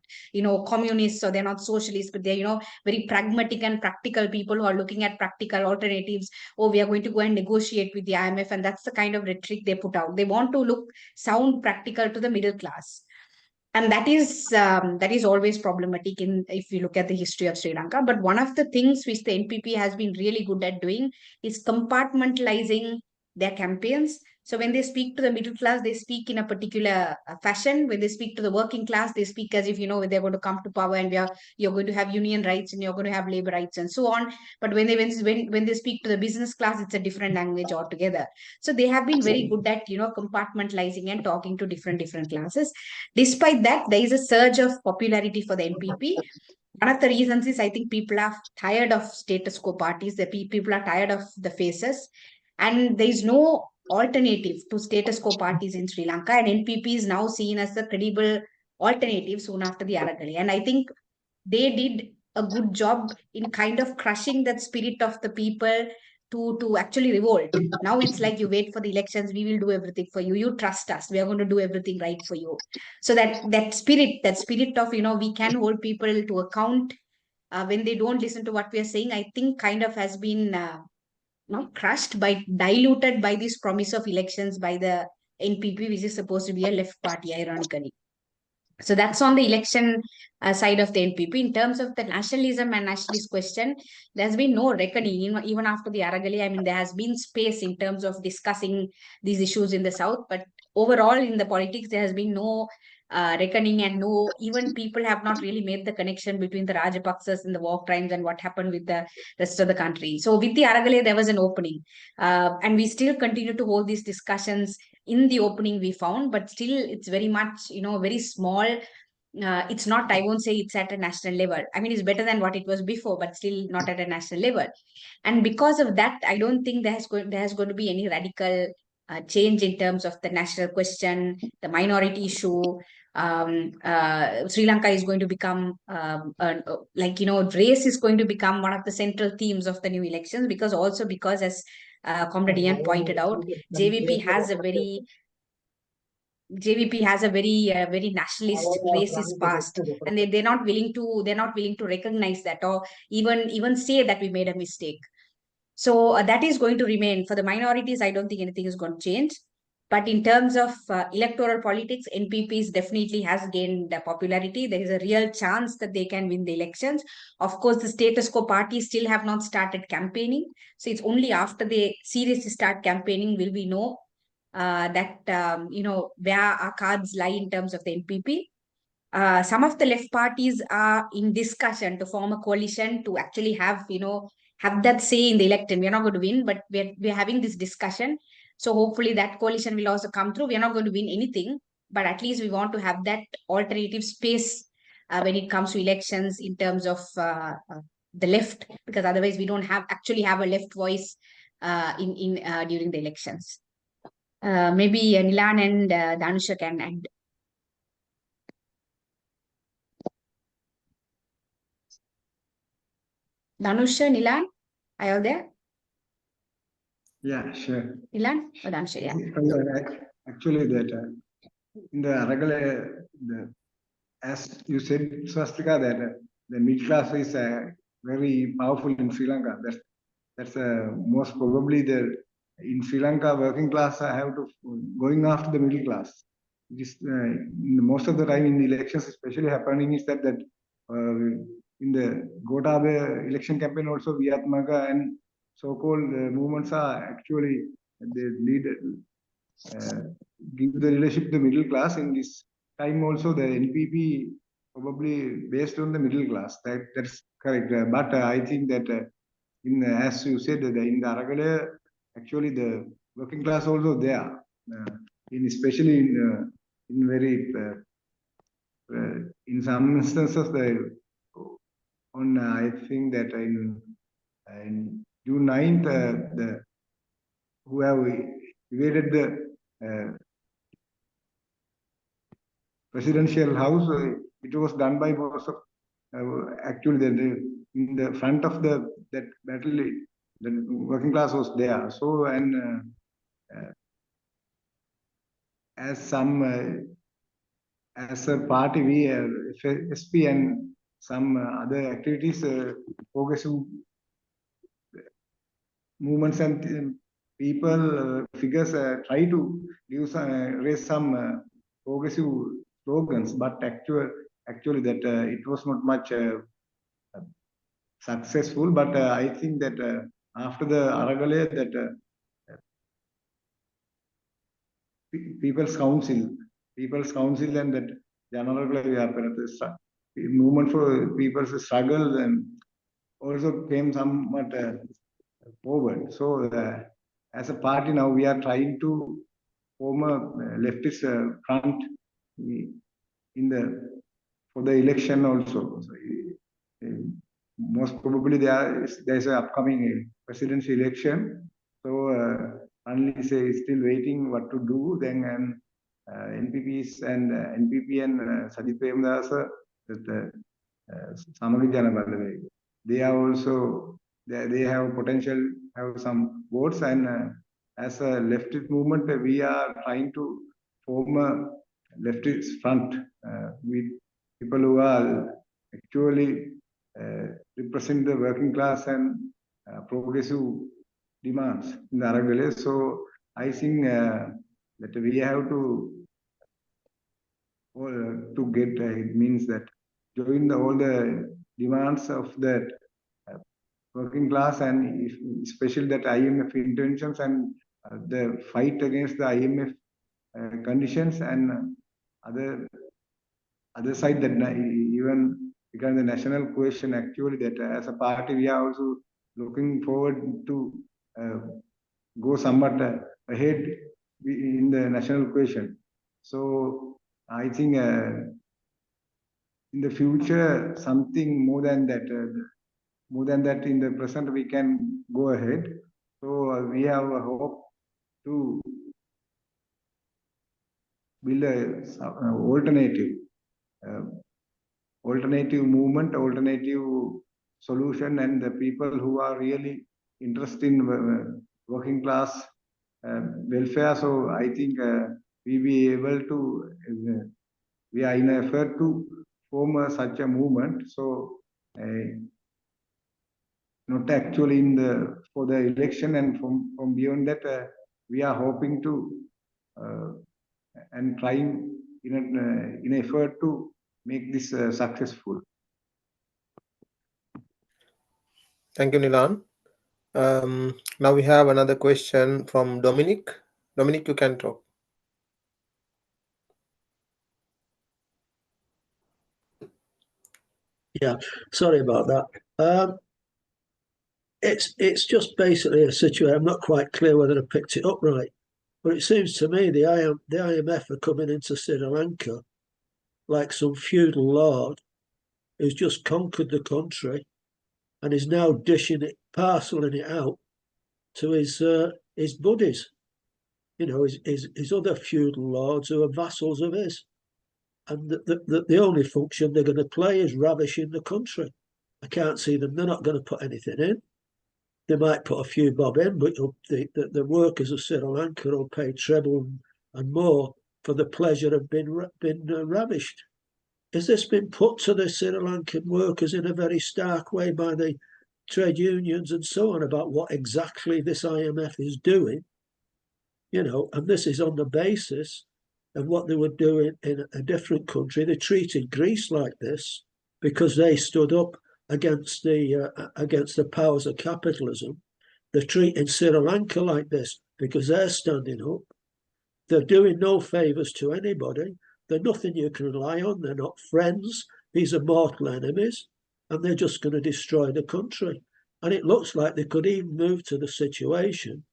communists, or they're not socialists, but they're, very pragmatic and practical people who are looking at practical alternatives. Oh, we are going to go and negotiate with the IMF. And that's the kind of rhetoric they put out. They want to sound practical to the middle class. And that is always problematic if you look at the history of Sri Lanka. But one of the things which the NPP has been really good at doing is compartmentalizing their campaigns. So when they speak to the middle class, they speak in a particular fashion. When they speak to the working class, they speak as if, they're going to come to power and you're going to have union rights and you're going to have labor rights and so on. But when they speak to the business class, it's a different language altogether. So they have been very good at, compartmentalizing and talking to different classes. Despite that, there is a surge of popularity for the NPP. One of the reasons is I think people are tired of status quo parties. The people are tired of the faces. And there is no alternative to status quo parties in Sri Lanka, and NPP is now seen as the credible alternative soon after the aragalaya. And I think they did a good job in kind of crushing that spirit of the people to actually revolt. Now it's like, you wait for the elections, we will do everything for you. You trust us, we are going to do everything right for you. So that spirit of, we can hold people to account when they don't listen to what we are saying, I think kind of has been crushed diluted by this promise of elections by the NPP, which is supposed to be a left party, ironically. So that's on the election side of the NPP. In terms of the nationalism and nationalist question, there's been no reckoning. Even after the aragalaya, I mean, there has been space in terms of discussing these issues in the South. But overall, in the politics, there has been no reckoning, and no, even people have not really made the connection between the Rajapaksas and the war crimes and what happened with the rest of the country. So with the aragalaya, there was an opening. And we still continue to hold these discussions in the opening we found, but still it's very much, very small. It's not, I won't say it's at a national level. I mean, it's better than what it was before, but still not at a national level. And because of that, I don't think there has going to be any radical change in terms of the national question, the minority issue. Sri Lanka is going to become race is going to become one of the central themes of the new elections, because as Comrade Ian pointed out, JVP has a very very nationalist, racist past, and they're not willing to recognize that, or even say that we made a mistake. So that is going to remain. For the minorities, I don't think anything is going to change. But in terms of electoral politics, NPP definitely has gained popularity. There is a real chance that they can win the elections. Of course, the status quo parties still have not started campaigning. So it's only after they seriously start campaigning will we know where our cards lie in terms of the NPP. Some of the left parties are in discussion to form a coalition to actually have that say in the election. We're not going to win, but we're having this discussion. So hopefully that coalition will also come through. We're not going to win anything, but at least we want to have that alternative space when it comes to elections in terms of the left, because otherwise we don't actually have a left voice in during the elections. Maybe Nilan and Dhanusha can add. Dhanusha, Nilan, are you there? Yeah, sure. Nilan or Dhanusha, yeah. Actually, that in the aragalaya, as you said, Swastika, that the middle class is very powerful in Sri Lanka. That's most probably in Sri Lanka, working class have to going after the middle class. This most of the time in the elections, especially happening is that in the Gotabe election campaign also, Viatmaga and so-called movements are actually they lead give the leadership to the middle class. In this time also, the NPP probably based on the middle class. That's correct. But I think that as you said, in the aragalaya, actually the working class also there, especially in very in some instances I think that in June 9th, who have evaded the presidential house, it was done by most of actually in the front of that battle, the working class was there. So as a party, we SP and some other activities, progressive movements and people, figures try to raise some progressive slogans, but actually that it was not much successful. But I think that after the aragalaya, that People's Council and that general movement for people's struggle and also came somewhat forward. So as a party now, we are trying to form a leftist front for the election also. So, most probably there's an upcoming presidential election. So only is still waiting what to do. Then NPPs and NPP and Sajith Premdasa, Samagi Janabala, they are also they have potential, have some votes, and as a leftist movement, we are trying to form a leftist front with people who are actually represent the working class and progressive demands in the aragalaya. So I think that we have to get it means that join all the demands of that working class, and especially that IMF interventions and the fight against the IMF conditions, and other side that even regarding the national cohesion, actually that as a party we are also looking forward to go somewhat ahead in the national cohesion. So I think in the future something more than that in the present we can go ahead. So we have a hope to build a alternative movement, alternative solution, and the people who are really interested in working class welfare. So I think we be able to, we are in an effort to form such a movement. So not actually in the for the election, and from beyond that, we are hoping to and trying in an effort to make this successful. Thank you, Nilan. Now we have another question from Dominic. Dominic, you can talk. Yeah, sorry about that. It's just basically a situation. I'm not quite clear whether I picked it up right, but it seems to me the IMF are coming into Sri Lanka like some feudal lord who's just conquered the country and is now dishing it, parceling it out to his buddies, you know, his other feudal lords who are vassals of his. And the only function they're going to play is ravishing the country. I can't see them. They're not going to put anything in. They might put a few bob in, but the workers of Sri Lanka will pay treble and more for the pleasure of being ravished. Has this been put to the Sri Lankan workers in a very stark way by the trade unions and so on about what exactly this IMF is doing? You know, and this is on the basis of what they would do in a different country. They treated Greece like this because they stood up against the powers of capitalism. They're treating Sri Lanka like this because they're standing up. They're doing no favours to anybody. They're nothing you can rely on. They're not friends. These are mortal enemies, and they're just going to destroy the country. And it looks like they could even move to the situation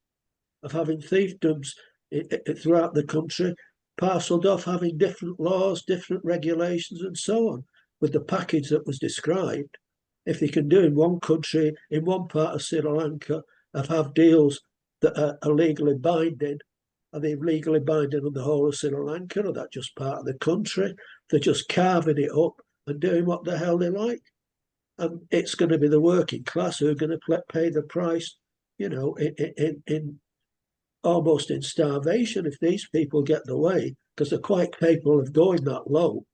of having fiefdoms throughout the country, parcelled off, having different laws, different regulations, and so on, with the package that was described. If they can do in one country, in one part of Sri Lanka, have deals that are legally binding, are they legally binding on the whole of Sri Lanka, or that just part of the country? They're just carving it up and doing what the hell they like. And it's going to be the working class who are going to pay the price, you know, in almost in starvation if these people get the way, because they're quite capable of going that low.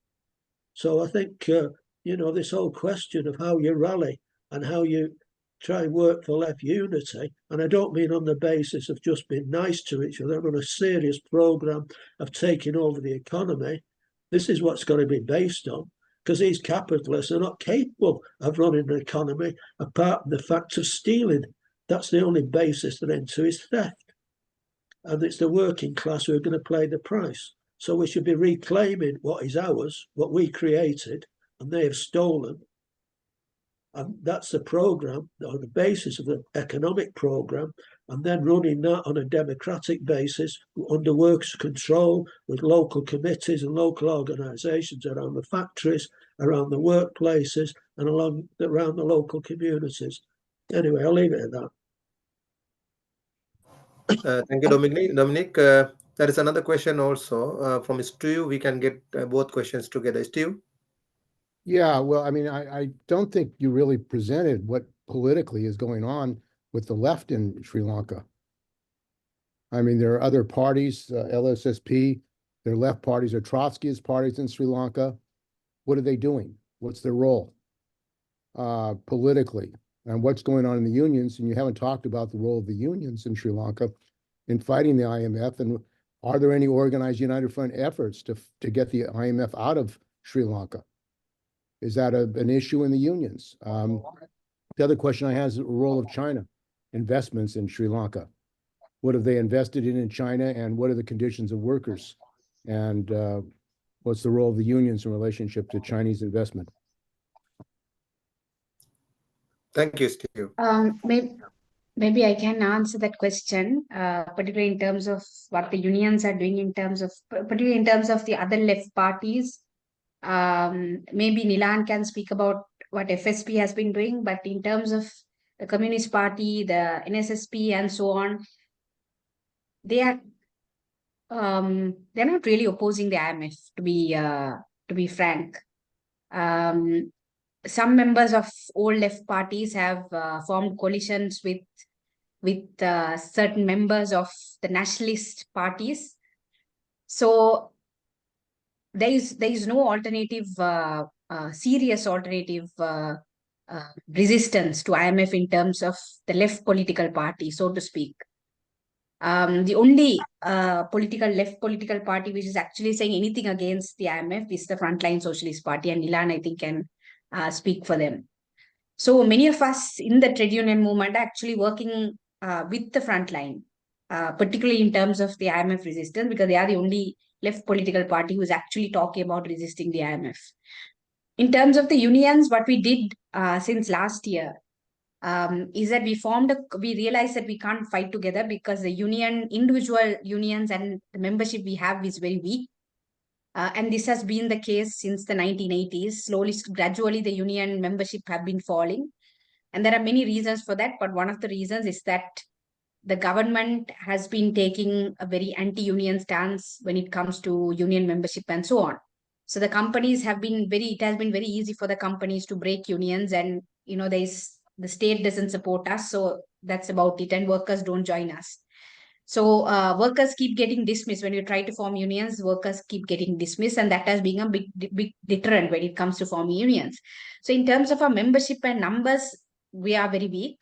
So I think, you know, this whole question of how you rally and how you try and work for left unity, and I don't mean on the basis of just being nice to each other, on a serious programme of taking over the economy. This is what's got to be based on, because these capitalists are not capable of running an economy apart from the fact of stealing. That's the only basis they're into, is theft. And it's the working class who are going to pay the price. So we should be reclaiming what is ours, what we created, and they have stolen. And that's the programme, on the basis of the economic programme, and then running that on a democratic basis under works control with local committees and local organisations around the factories, around the workplaces, and around the local communities. Anyway, I'll leave it at that. Thank you, Dominic. There is another question also from Steve. We can get both questions together. Steve? Yeah, well, I mean, I don't think you really presented what politically is going on with the left in Sri Lanka. I mean, there are other parties, LSSP, their left parties are Trotskyist parties in Sri Lanka. What are they doing? What's their role politically? And what's going on in the unions? And you haven't talked about the role of the unions in Sri Lanka in fighting the IMF. And are there any organized United Front efforts to get the IMF out of Sri Lanka? Is that an issue in the unions? The other question I have is the role of China investments in Sri Lanka. What have they invested in China, and what are the conditions of workers? And what's the role of the unions in relationship to Chinese investment? Thank you, Steve. Maybe I can answer that question, particularly in terms of what the unions are doing particularly in terms of the other left parties. Maybe Nilan can speak about what FSP has been doing, but in terms of the Communist Party, the NSSP, and so on, they're not really opposing the IMF. To be frank, some members of old left parties have formed coalitions with certain members of the nationalist parties. So there is no alternative, serious alternative resistance to IMF in terms of the left political party, so to speak. The only left political party which is actually saying anything against the IMF is the Frontline Socialist Party, and Nilan, I think, can speak for them. So many of us in the trade union movement are actually working with the frontline, particularly in terms of the IMF resistance, because they are the only left political party who is actually talking about resisting the IMF. In terms of the unions, what we did since last year is that we realized that we can't fight together because the individual unions and the membership we have is very weak. And this has been the case since the 1980s. Slowly, gradually, the union membership have been falling. And there are many reasons for that. But one of the reasons is that the government has been taking a very anti-union stance when it comes to union membership and so on. So the companies it has been very easy for the companies to break unions, and the state doesn't support us. So that's about it. And workers don't join us. So workers keep getting dismissed. When you try to form unions, workers keep getting dismissed, and that has been a big deterrent when it comes to forming unions. So in terms of our membership and numbers, we are very weak.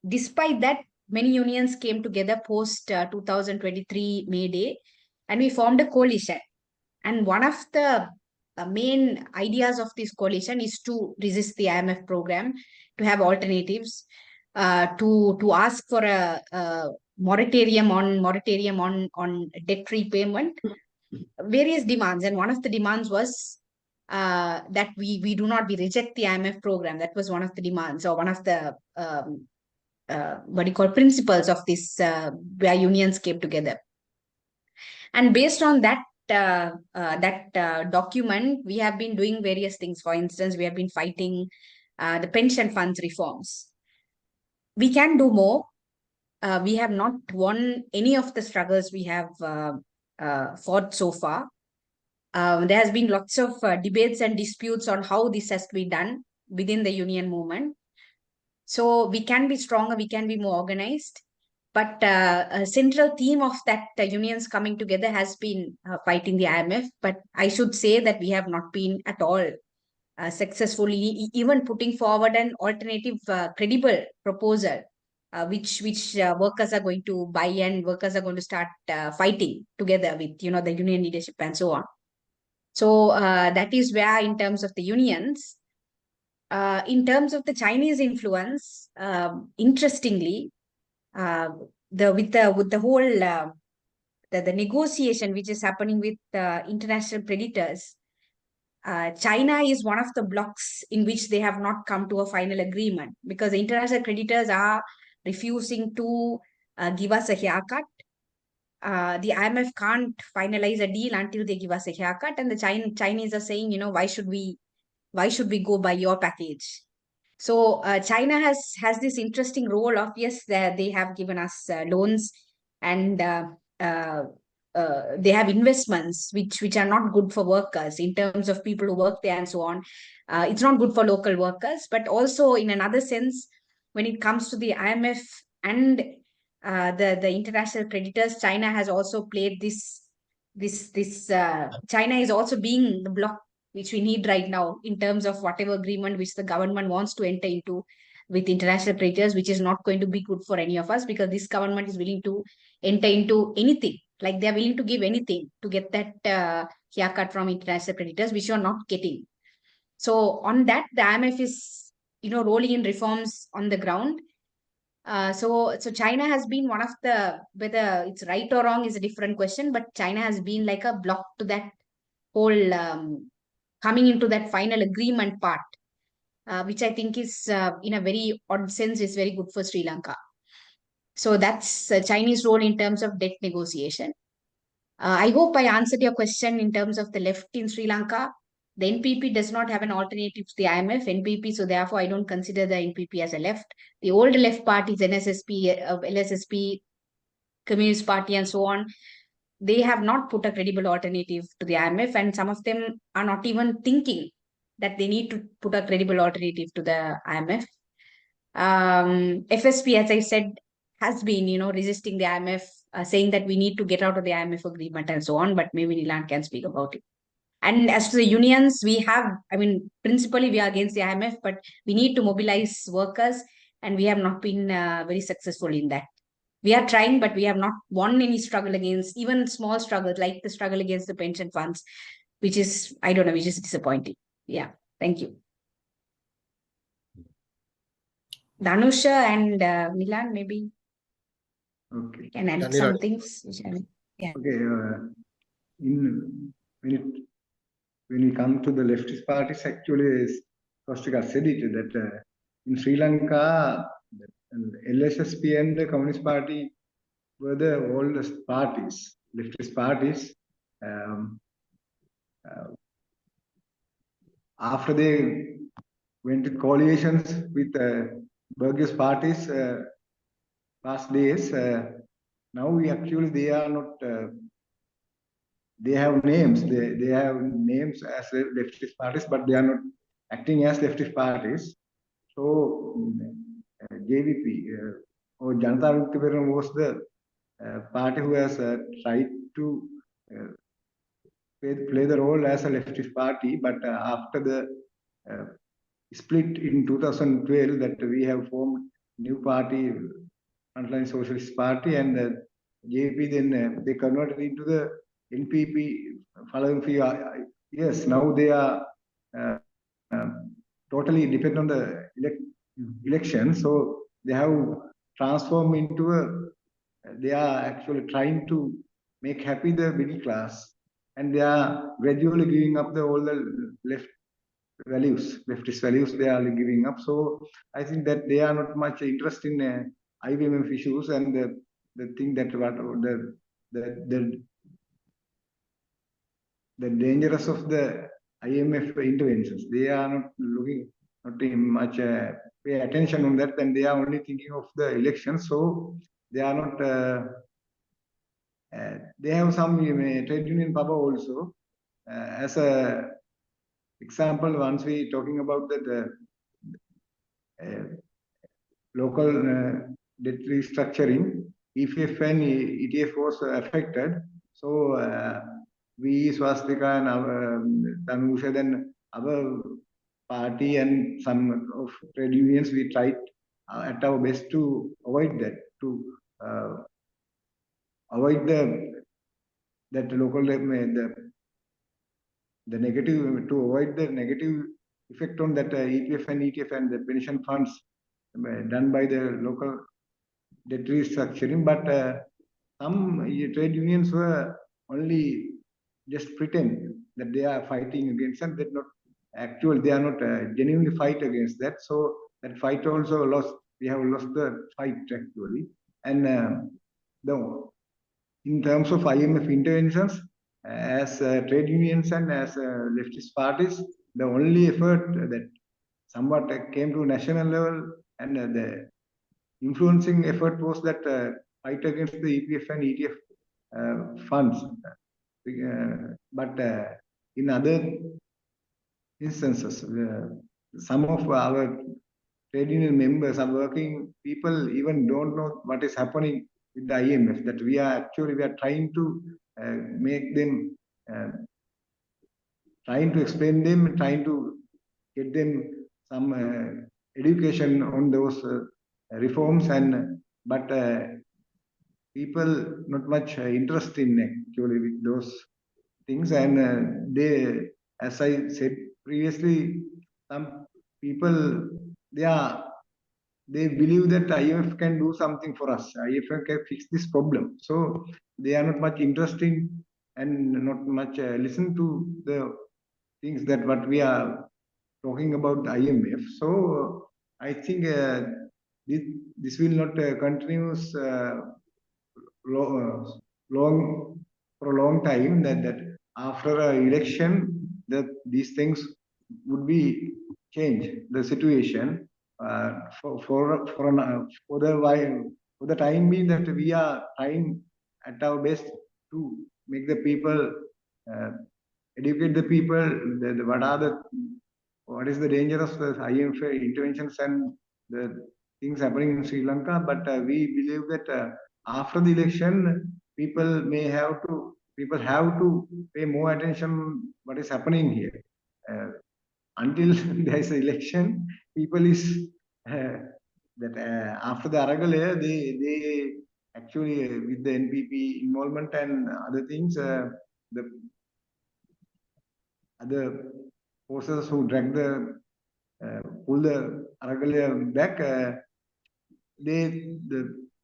Despite that, many unions came together post 2023 May Day, and we formed a coalition. And one of the main ideas of this coalition is to resist the IMF program, to have alternatives, to ask for a moratorium on debt repayment, various demands. And one of the demands was that we do not reject the IMF program. That was one of the demands, or one of the principles of this where unions came together. And based on that document, we have been doing various things. For instance, we have been fighting the pension funds reforms. We can do more. We have not won any of the struggles we have fought so far. There has been lots of debates and disputes on how this has to be done within the union movement. So we can be stronger, we can be more organized. But a central theme of that unions coming together has been fighting the IMF. But I should say that we have not been at all successfully even putting forward an alternative credible proposal which workers are going to buy, and workers are going to start fighting together with the union leadership and so on. So that is where, in terms of the unions, in terms of the Chinese influence, interestingly, with the whole the negotiation which is happening with international creditors, China is one of the blocks in which they have not come to a final agreement, because the international creditors are refusing to give us a haircut. The IMF can't finalize a deal until they give us a haircut, and the Chinese are saying, why should we go by your package? So China has this interesting role of, yes, they have given us loans, and they have investments which are not good for workers in terms of people who work there and so on. It's not good for local workers, but also in another sense, when it comes to the IMF and the international creditors, China has also played this. China is also being the block which we need right now in terms of whatever agreement which the government wants to enter into with international creditors, which is not going to be good for any of us, because this government is willing to enter into anything. Like they're willing to give anything to get that haircut from international creditors, which you're not getting. So on that, the IMF is, rolling in reforms on the ground. So China has been one of the, whether it's right or wrong is a different question, but China has been like a block to that whole coming into that final agreement part, which I think is, in a very odd sense, is very good for Sri Lanka. So that's Chinese role in terms of debt negotiation. I hope I answered your question in terms of the left in Sri Lanka. The NPP does not have an alternative to the IMF, NPP, so therefore I don't consider the NPP as a left. The old left parties, NSSP, LSSP, Communist Party, and so on, they have not put a credible alternative to the IMF, and some of them are not even thinking that they need to put a credible alternative to the IMF. FSP, as I said, has been, resisting the IMF, saying that we need to get out of the IMF agreement and so on, but maybe Nilan can speak about it. And as to the unions, principally we are against the IMF, but we need to mobilize workers, and we have not been very successful in that. We are trying, but we have not won any struggle against, even small struggles like the struggle against the pension funds, which is, which is disappointing. Yeah, thank you. Dhanusha and Milan, maybe Okay. can add some things. Yeah. Okay. When we come to the leftist parties, actually, Kostika said it that in Sri Lanka, LSSP and the Communist Party were the oldest parties, leftist parties. After they went to coalitions with bourgeois parties past days, now they are not, they have names, they have names as leftist parties, but they are not acting as leftist parties. So JVP or Janata Vimukti Peranam was the party who has tried to play the role as a leftist party, but after the split in 2012, that we have formed new party, Frontline Socialist Party, and JP, then they converted into the NPP following few years. Now they are totally dependent on the election, so they have transformed into they are actually trying to make happy the middle class, and they are gradually giving up all the leftist values they are giving up. So I think that they are not much interested in IMF issues, and the thing that the dangerous of the IMF interventions, they are not much pay attention on that, and they are only thinking of the elections. So they are not. They have some trade union power also. As a example, once we talking about that local debt restructuring, EFF and ETF was affected. So we, Swastika, and our Dhanusha, then our party and some of trade unions, we tried at our best to avoid that, to avoid that local the negative, to avoid the negative effect on that EPF and ETF and the pension funds done by the local debt restructuring. But some trade unions were only just pretend that they are fighting against, and that not actually they are not genuinely fight against that. So that fight also lost. We have lost the fight actually, and in terms of IMF interventions, as trade unions and as leftist parties, the only effort that somewhat came to national level, and the influencing effort was that fight against the EPF and ETF funds. But in other instances, some of our trade union members are working people even don't know what is happening with the IMF, that we are trying to make them, trying to explain them, trying to get them some education on those reforms, and but people not much interest in actually with those things, and they, as I said previously, some people they believe that IMF can do something for us. IMF can fix this problem. So they are not much interested and not much listen to the things that what we are talking about the IMF. So I think this will not continue long for a long time. That after an election, that these things would be changed. The situation for the time being, that we are trying at our best to make the people educate the people. What is the danger of the IMF interventions and the things happening in Sri Lanka? But we believe that after the election, people have to pay more attention what is happening here. Until there is an election, people is after the aragalaya, they actually with the NPP involvement and other things, the other forces who drag pull the aragalaya back,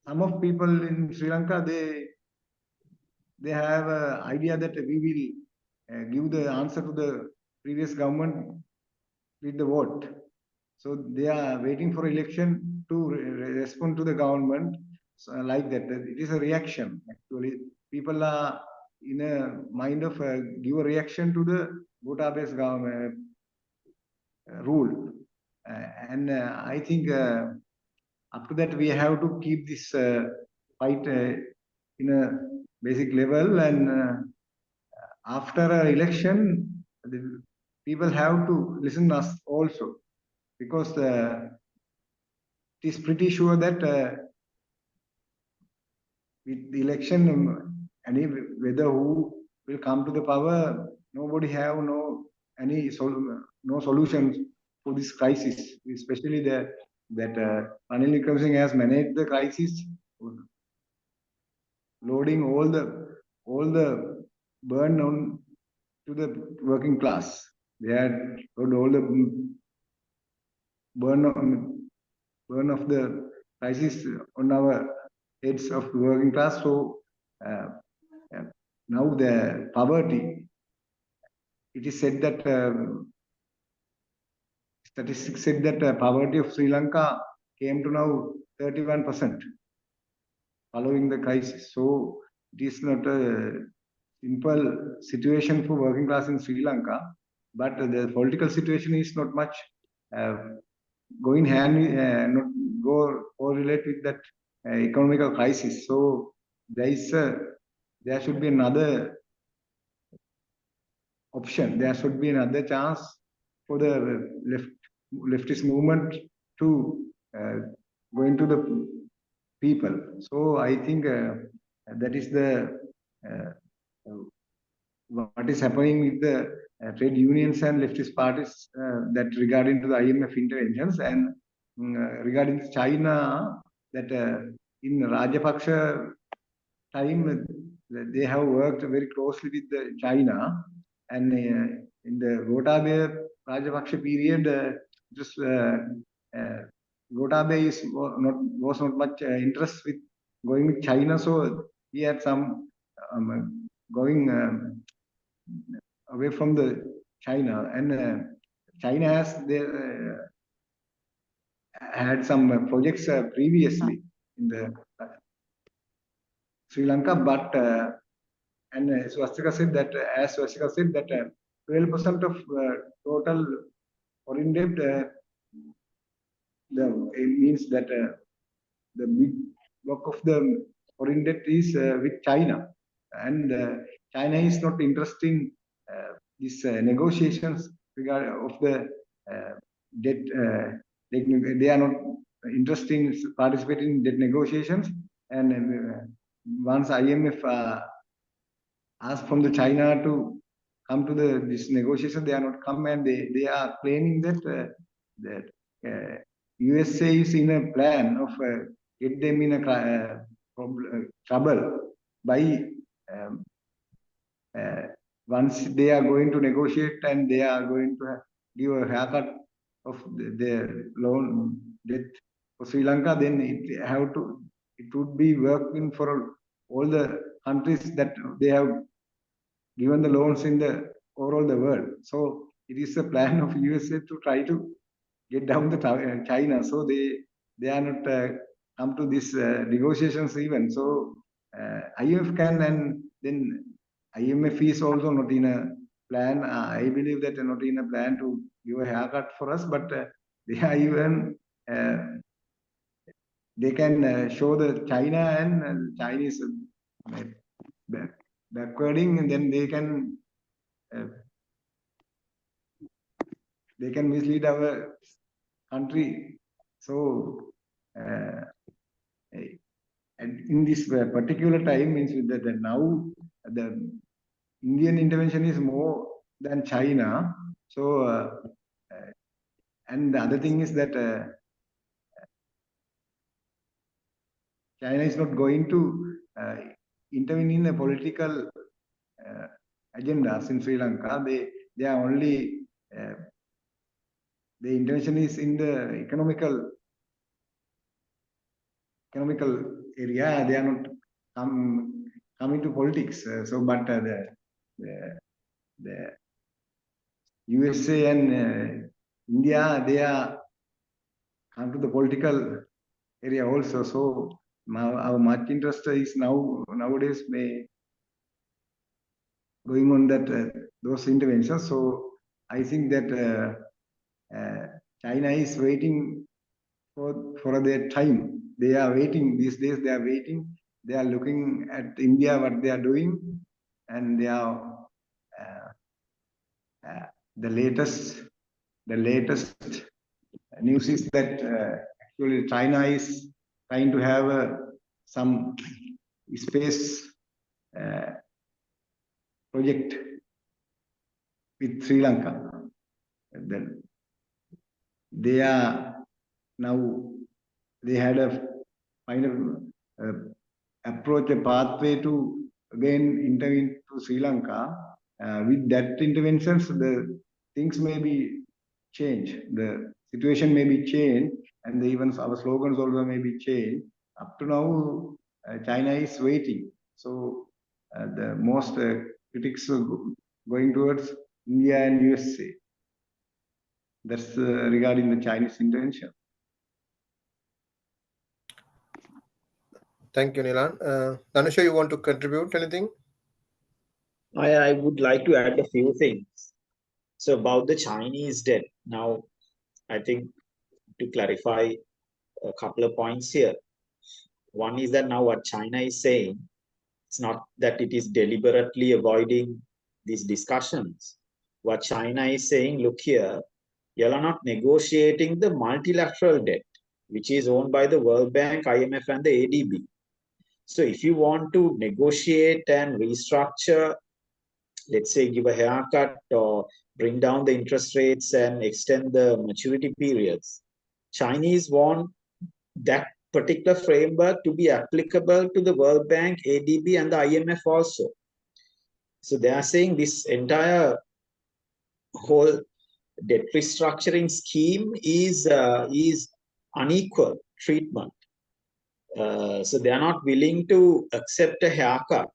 some of people in Sri Lanka, they have an idea that we will give the answer to the previous government with the vote. So they are waiting for election to respond to the government, like that. It is a reaction. Actually, people are in a mind of give a reaction to the Gotabe's government rule. And I think up to that, we have to keep this fight in a basic level, and after election, the people have to listen to us also, because it is pretty sure that with the election, whether who will come to the power, nobody have no solutions for this crisis, especially that Ranil Wickremesinghe has managed the crisis, loading all the burn on to the working class. They had all the burn of the crisis on our heads of the working class. So now the poverty, it is said that statistics said that poverty of Sri Lanka came to now 31% following the crisis. So it is not a simple situation for working class in Sri Lanka, but the political situation is not much going hand, not go correlate with that economical crisis. So there should be another option. There should be another chance for the leftist movement to go into the people. So I think that is the what is happening with the trade unions and leftist parties that regarding to the IMF interventions, and regarding China, that in Rajapaksa time they have worked very closely with China, and in the Gotabaya Rajapaksa period, just Gotabaya was not much interest with going with China, so he had some going away from the China, and China has had some projects previously in the Sri Lanka, but and Swastika said that 12% of total foreign debt, it means that the big block of the foreign debt is with China, and China is not interested in these negotiations regard of the debt. They are not interested in participating in debt negotiations, and once IMF asked from the China to come to this negotiation, they are not come, and they are claiming that USA is in a plan of get them in a trouble by once they are going to negotiate and they are going to give a haircut of their loan debt for Sri Lanka, then it would be working for all the countries that they have given the loans in the overall the world. So it is a plan of USA to try to get down the China. So they are not come to this negotiations even. So IMF can, and then IMF is also not in a plan. I believe that not in a plan to give a haircut for us, but they are even they can show the China and Chinese backwarding, and then they can mislead our country. So and in this particular time means that now the Indian intervention is more than China. So and the other thing is that China is not going to intervene in the political agendas in Sri Lanka. They are only the intervention is in the economical area. They are not coming to politics. So, but the USA and India, they are come to the political area also. So our much interest is nowadays going on that those interventions. So I think that China is waiting for their time. They are waiting these days. They are waiting. They are looking at India what they are doing, and they are the latest news is that actually China is trying to have some space project with Sri Lanka. Then they are now they had a final approach, a pathway to again intervene to Sri Lanka. With that interventions, the things may be changed, the situation may be changed, and even our slogans also may be changed. Up to now, China is waiting. So the most critics are going towards India and USA. That's regarding the Chinese intervention. Thank you, Nilan. Dhanusha, you want to contribute anything? I would like to add a few things. So about the Chinese debt, now I think to clarify a couple of points here. One is that now what China is saying, it's not that it is deliberately avoiding these discussions. What China is saying, look here, you are not negotiating the multilateral debt, which is owned by the World Bank, IMF, and the ADB. So if you want to negotiate and restructure, let's say give a haircut or bring down the interest rates and extend the maturity periods, Chinese want that particular framework to be applicable to the World Bank, ADB, and the IMF also. So they are saying this entire whole debt restructuring scheme is unequal treatment. So they are not willing to accept a haircut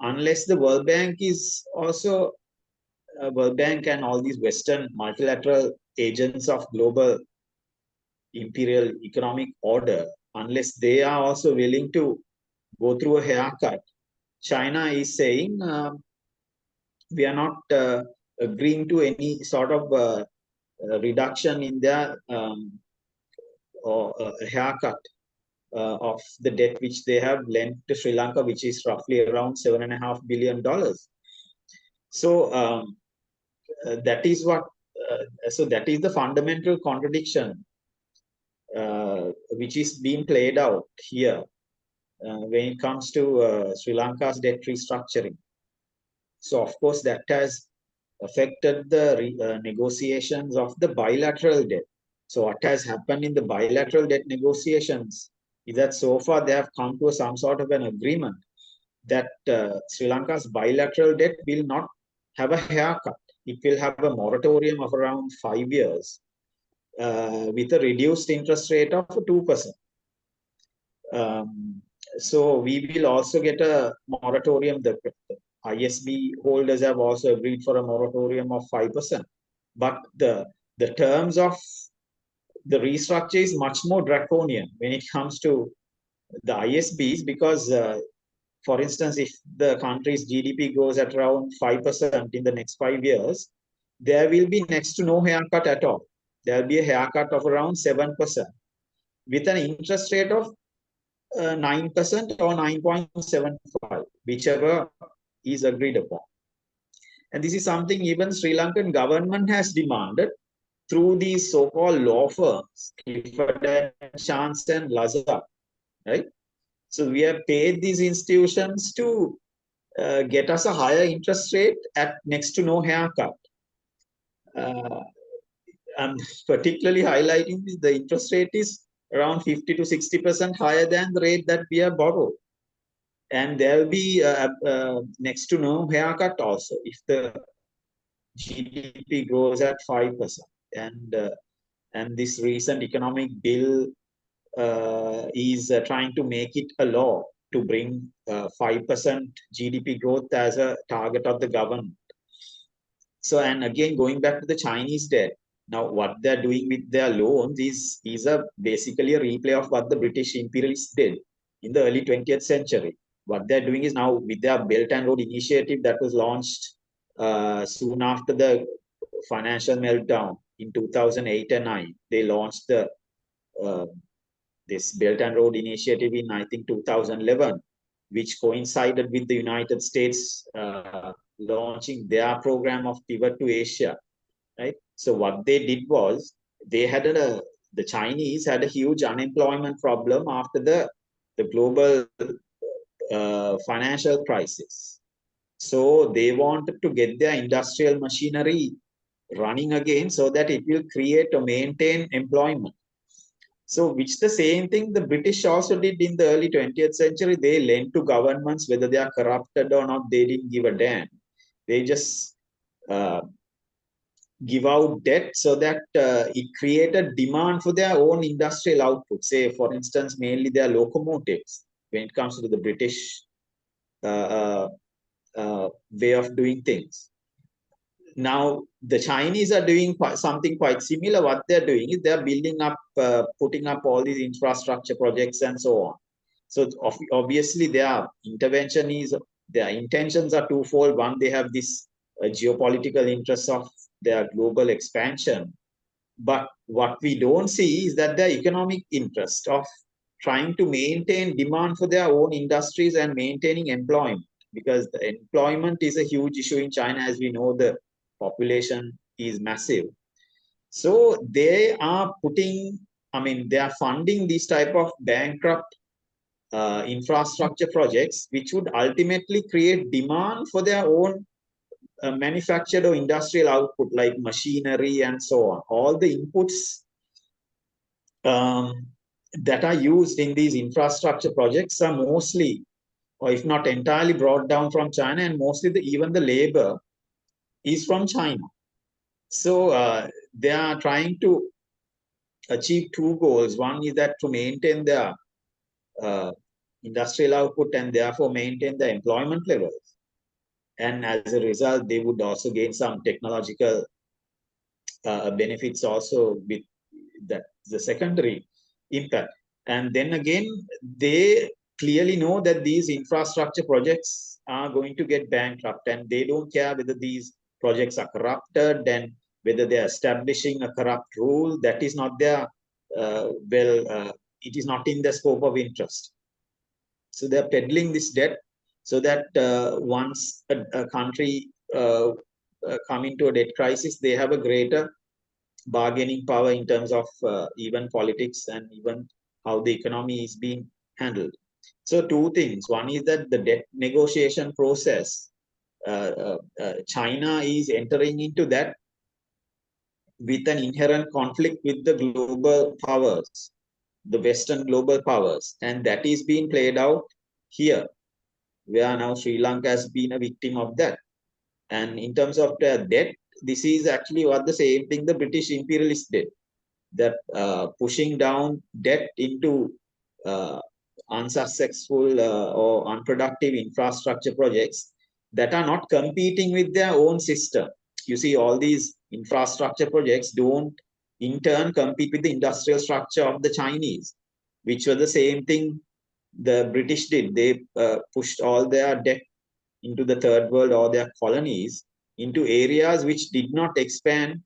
unless the World Bank is also World Bank and all these Western multilateral agents of global imperial economic order, unless they are also willing to go through a haircut. China is saying we are not agreeing to any sort of reduction in their or a haircut. of the debt which they have lent to Sri Lanka, which is roughly around $7.5 billion. So that is what. So that is the fundamental contradiction which is being played out here when it comes to Sri Lanka's debt restructuring. So of course that has affected the negotiations of the bilateral debt. So what has happened in the bilateral debt negotiations is that so far they have come to some sort of an agreement that Sri Lanka's bilateral debt will not have a haircut. It will have a moratorium of around 5 years with a reduced interest rate of 2%. So we will also get a moratorium. The ISB holders have also agreed for a moratorium of 5%. But the terms of the restructure is much more draconian when it comes to the ISBs, because for instance, if the country's GDP grows at around 5% in the next 5 years, there will be next to no haircut at all. There will be a haircut of around 7% with an interest rate of 9% or 9.75, whichever is agreed upon. And this is something even Sri Lankan government has demanded through these so-called law firms, Clifford & Chance and Lazar, right? So we have paid these institutions to get us a higher interest rate at next to no haircut. I'm particularly highlighting this, the interest rate is around 50 to 60% higher than the rate that we have borrowed. And there will be next to no haircut also if the GDP grows at 5%. And this recent economic bill is trying to make it a law to bring 5% GDP growth as a target of the government. So, and again, going back to the Chinese debt, now what they're doing with their loans is basically a replay of what the British imperialists did in the early 20th century. What they're doing is now with their Belt and Road Initiative that was launched soon after the financial meltdown in 2008 and 9, they launched this Belt and Road Initiative in, I think, 2011, which coincided with the United States launching their program of pivot to Asia, right? So what they did was they had the Chinese had a huge unemployment problem after the global financial crisis. So they wanted to get their industrial machinery running again so that it will create or maintain employment. So which the same thing the British also did in the early 20th century. They lent to governments, whether they are corrupted or not, they didn't give a damn. They just give out debt so that it created demand for their own industrial output. Say, for instance, mainly their locomotives when it comes to the British way of doing things. Now, the Chinese are doing something quite similar. What they're doing is they're building up, putting up all these infrastructure projects and so on. So obviously their intentions are twofold. One, they have this geopolitical interests of their global expansion. But what we don't see is that their economic interest of trying to maintain demand for their own industries and maintaining employment, because the employment is a huge issue in China. As we know, the population is massive. So they are they are funding these type of bankrupt infrastructure projects, which would ultimately create demand for their own manufactured or industrial output, like machinery and so on. All the inputs that are used in these infrastructure projects are mostly, or if not entirely, brought down from China, and mostly even the labor is from China. So they are trying to achieve two goals. One is that to maintain their industrial output and therefore maintain the employment levels. And as a result, they would also gain some technological benefits also with that, the secondary impact. And then again, they clearly know that these infrastructure projects are going to get bankrupt, and they don't care whether these projects are corrupted and whether they're establishing a corrupt rule. That is not their it is not in the scope of interest. So they're peddling this debt so that once a country come into a debt crisis, they have a greater bargaining power in terms of even politics and even how the economy is being handled. So two things. One is that the debt negotiation process, China is entering into that with an inherent conflict with the global powers, the Western global powers. And that is being played out here, where now Sri Lanka has been a victim of that. And in terms of the debt, this is actually what the same thing the British imperialists did, that pushing down debt into unsuccessful or unproductive infrastructure projects that are not competing with their own system. You see, all these infrastructure projects don't in turn compete with the industrial structure of the Chinese, which were the same thing the British did. They pushed all their debt into the third world or their colonies into areas which did not expand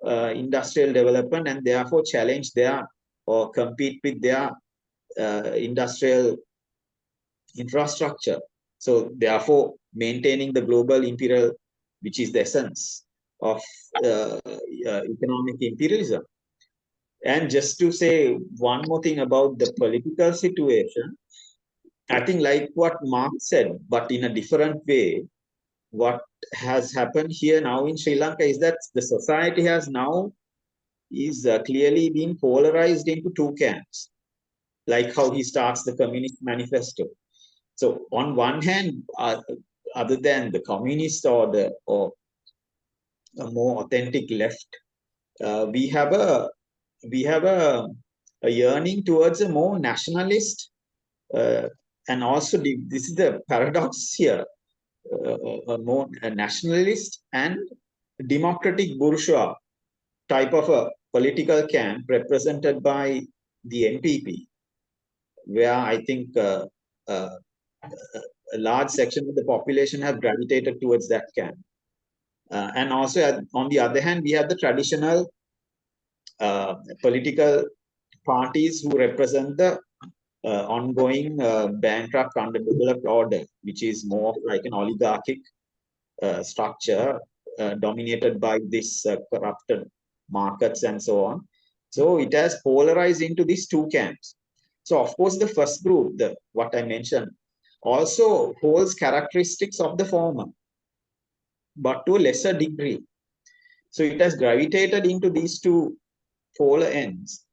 industrial development and therefore challenge their or compete with their industrial infrastructure. So therefore maintaining the global imperial, which is the essence of economic imperialism. And just to say one more thing about the political situation, I think like what Mark said, but in a different way, what has happened here now in Sri Lanka is that the society has now is clearly being polarized into two camps, like how he starts the Communist Manifesto. So on one hand, other than the communist or a more authentic left, we have a yearning towards a more nationalist, and also this is the paradox here, a more nationalist and democratic bourgeois type of a political camp represented by the NPP, where I think a large section of the population have gravitated towards that camp. And also, on the other hand, we have the traditional political parties who represent the ongoing bankrupt, underdeveloped order, which is more like an oligarchic structure dominated by this corrupted markets and so on. So it has polarized into these two camps. So of course, the first group, what I mentioned, also holds characteristics of the former, but to a lesser degree. So it has gravitated into these two polar ends.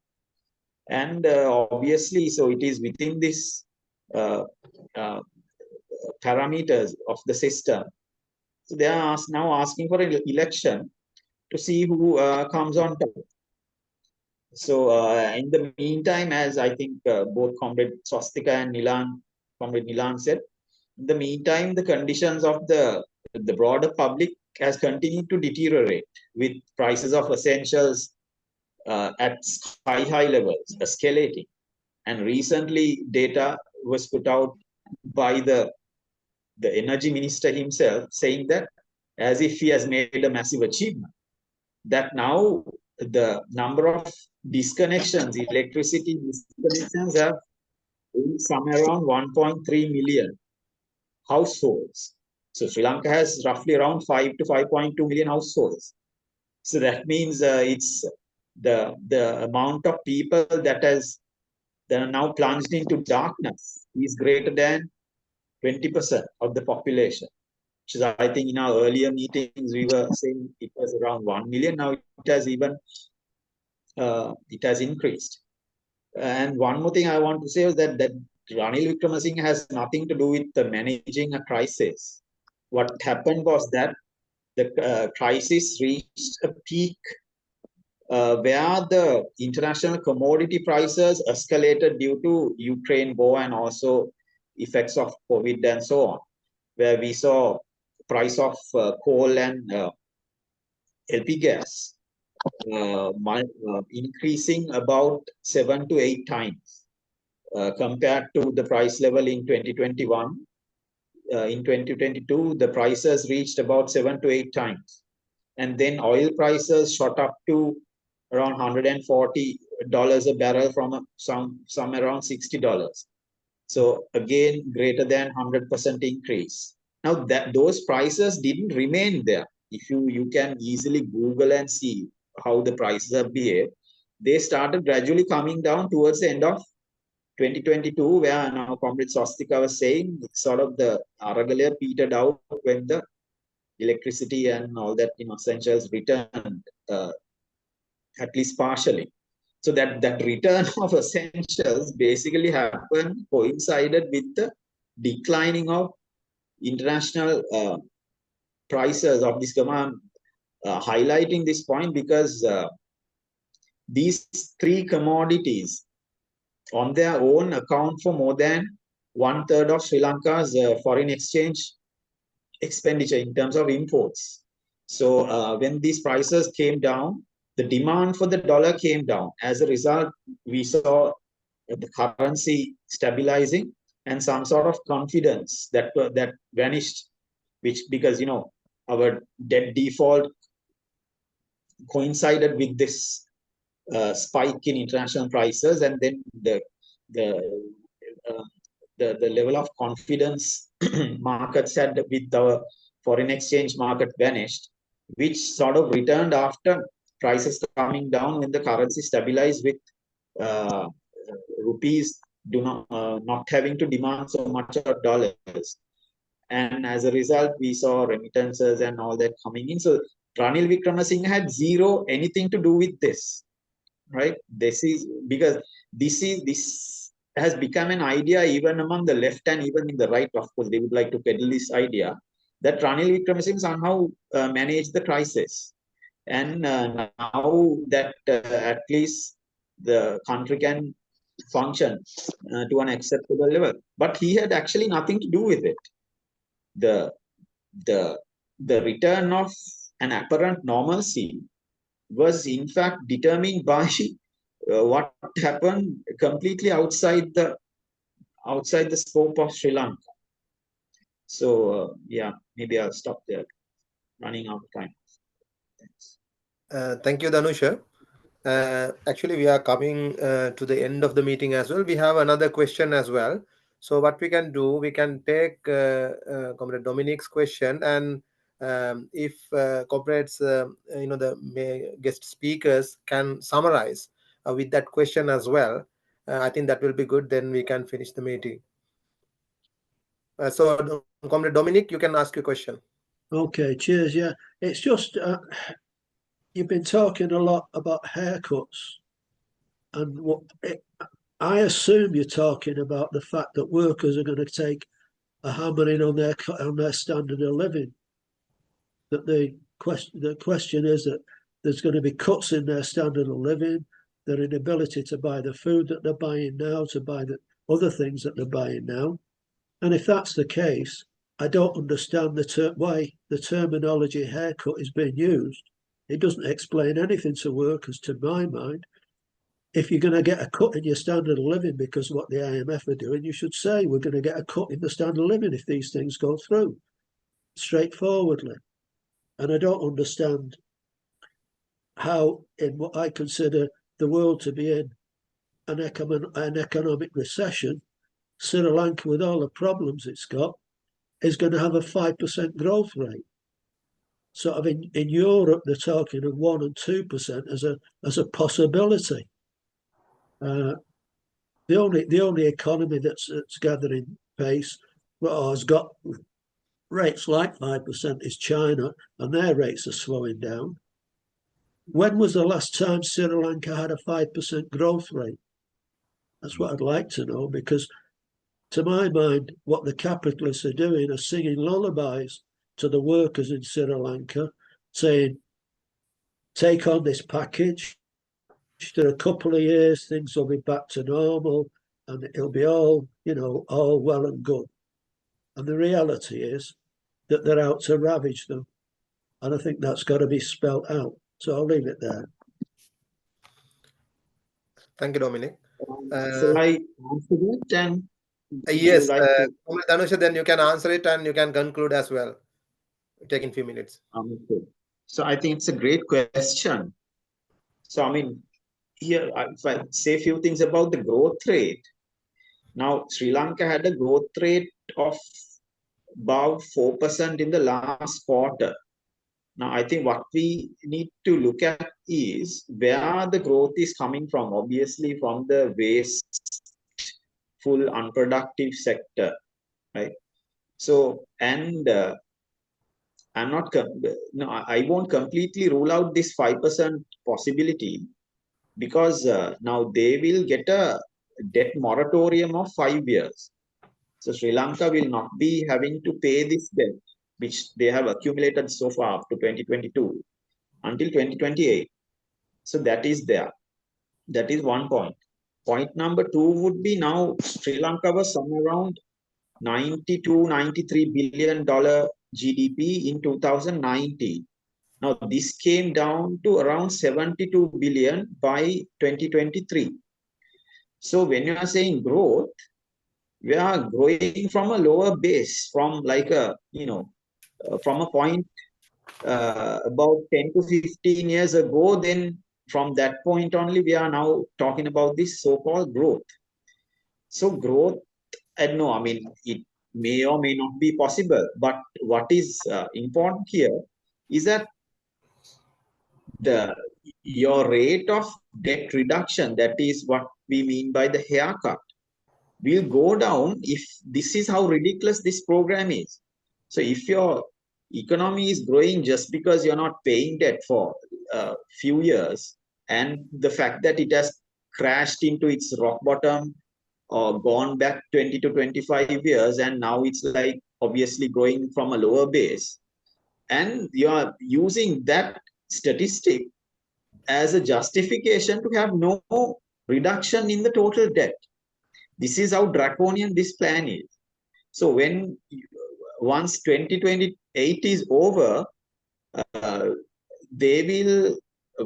And obviously, so it is within this parameters of the system. So they are now asking for an election to see who comes on top. So in the meantime, as I think both Comrade Swastika and Comrade Nilan said, in the meantime, the conditions of the broader public has continued to deteriorate, with prices of essentials at sky-high levels, escalating. And recently, data was put out by the energy minister himself, saying that as if he has made a massive achievement, that now the number of disconnections, electricity disconnections, have somewhere around 1.3 million households. So Sri Lanka has roughly around 5 to 5.2 million households. So that means it's the amount of people that are now plunged into darkness is greater than 20% of the population. Which is, I think, in our earlier meetings we were saying it was around 1 million. Now it has even increased. And one more thing I want to say is that Ranil Wickremesinghe has nothing to do with managing a crisis. What happened was that the crisis reached a peak where the international commodity prices escalated due to Ukraine war and also effects of COVID and so on, where we saw price of coal and LP gas increasing about 7 to 8 times compared to the price level in 2021. In 2022, the prices reached about 7 to 8 times. And then oil prices shot up to around $140 a barrel from some around $60. So again, greater than 100% increase. Now that those prices didn't remain there. If you can easily Google and see how the prices have behaved, they started gradually coming down towards the end of 2022, where now Comrade Swastika was saying sort of the aragalaya petered out when the electricity and all that essentials returned, at least partially. So that return of essentials basically happened, coincided with the declining of international prices of this command, highlighting this point because these three commodities on their own account for more than 1/3 of Sri Lanka's foreign exchange expenditure in terms of imports. So when these prices came down, the demand for the dollar came down. As a result, we saw the currency stabilizing and some sort of confidence that vanished, which because our debt default coincided with this spike in international prices, and then the level of confidence markets had with our foreign exchange market vanished, which sort of returned after prices coming down when the currency stabilized with rupees not having to demand so much of dollars. And as a result, we saw remittances and all that coming in. So Ranil Wickremesinghe had anything to do with this, right? This is because this has become an idea even among the left and even in the right. Of course, they would like to peddle this idea that Ranil Wickremesinghe somehow managed the crisis. And now that at least the country can function to an acceptable level, but he had actually nothing to do with it. The return of an apparent normalcy was in fact determined by what happened completely outside the scope of Sri Lanka. So yeah, maybe I'll stop there. Running out of time. Thanks. Thank you, Dhanusha. Actually, we are coming to the end of the meeting as well. We have another question as well. So what we can do, we can take Comrade Dominic's question, and if comrades, the guest speakers can summarize with that question as well, I think that will be good. Then we can finish the meeting. So, Comrade Dominic, you can ask your question. Okay, cheers. Yeah, it's just you've been talking a lot about haircuts, and I assume you're talking about the fact that workers are going to take a hammering on their standard of living. That the question is that there's going to be cuts in their standard of living, their inability to buy the food that they're buying now, to buy the other things that they're buying now. And if that's the case, I don't understand why the terminology haircut is being used. It doesn't explain anything to workers, to my mind. If you're going to get a cut in your standard of living because of what the IMF are doing, you should say we're going to get a cut in the standard of living if these things go through, straightforwardly. And I don't understand how, in what I consider the world to be in an economic recession, Sri Lanka, with all the problems it's got, is going to have a 5% growth rate. Sort of in Europe, they're talking of 1% and 2% as a possibility. The only economy that's gathering pace, or has got rates like 5%, is China, and their rates are slowing down. When was the last time Sri Lanka had a 5% growth rate? That's what I'd like to know, because to my mind, what the capitalists are doing are singing lullabies to the workers in Sri Lanka, saying, take on this package. After a couple of years, things will be back to normal and it'll be all well and good. And the reality is that they're out to ravage them. And I think that's got to be spelled out. So I'll leave it there. Thank you, Dominic. Shall I answer that? And yes, Dhanusha, then you can answer it and you can conclude as well. Taking a few minutes. So I think it's a great question. So I mean, here, if I say a few things about the growth rate. Now, Sri Lanka had a growth rate of about 4% in the last quarter. Now, I think what we need to look at is where the growth is coming from. Obviously, from the wasteful, unproductive sector, right? So, and I'm not, no, I won't completely rule out this 5% possibility, because now they will get a debt moratorium of 5 years. So Sri Lanka will not be having to pay this debt, which they have accumulated so far up to 2022 until 2028. So that is there. That is one point. Point number two would be, now Sri Lanka was somewhere around $93 billion GDP in 2019. Now this came down to around 72 billion by 2023. So when you are saying growth, we are growing from a lower base, from like a, from a point about 10 to 15 years ago. Then from that point only, we are now talking about this so-called growth. So growth, I don't know, I mean, it may or may not be possible, but what is important here is that your rate of debt reduction, that is what we mean by the haircut, will go down if this is how ridiculous this program is. So if your economy is growing just because you're not paying debt for a few years, and the fact that it has crashed into its rock bottom or gone back 20 to 25 years, and now it's like obviously growing from a lower base, and you are using that statistic as a justification to have no reduction in the total debt. This is how draconian this plan is. So when once 2028 is over,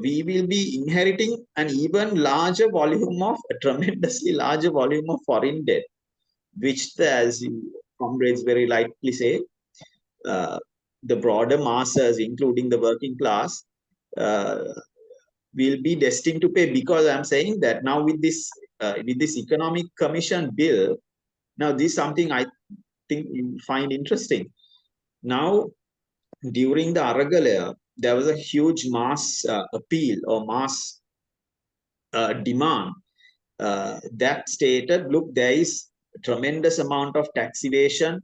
we will be inheriting an even larger volume of, a tremendously larger volume of foreign debt, which, as comrades very rightly say, the broader masses, including the working class, will be destined to pay. Because I'm saying that now with this economic commission bill, now this is something I think you find interesting. Now, during the aragalaya, there was a huge mass appeal or mass demand that stated, look, there is a tremendous amount of tax evasion.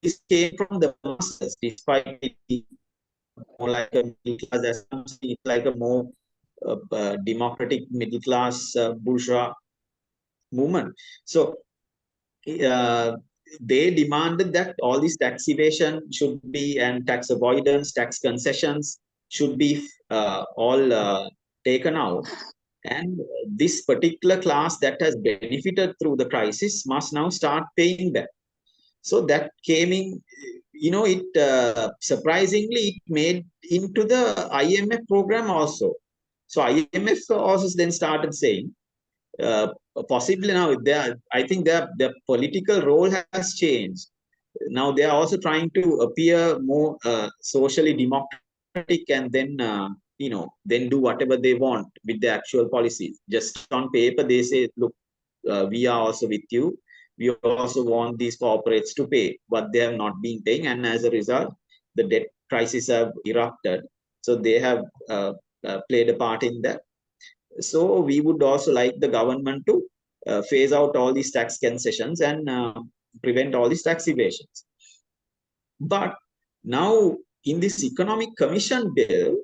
This came from the masses, despite it being more like a middle class, as I'm saying, it's like a more democratic middle class bourgeois movement. So they demanded that all this tax evasion should be, and tax avoidance, tax concessions should be all taken out. And this particular class that has benefited through the crisis must now start paying back. So that came in, it surprisingly, it made into the IMF program also. So IMF also then started saying, possibly now I think their political role has changed. Now they are also trying to appear more socially democratic, and then then do whatever they want with the actual policies. Just on paper they say, look, we are also with you. We also want these corporates to pay what they have not been paying, and as a result, the debt crisis have erupted. So they have played a part in that. So we would also like the government to phase out all these tax concessions and prevent all these tax evasions. But now in this economic commission bill,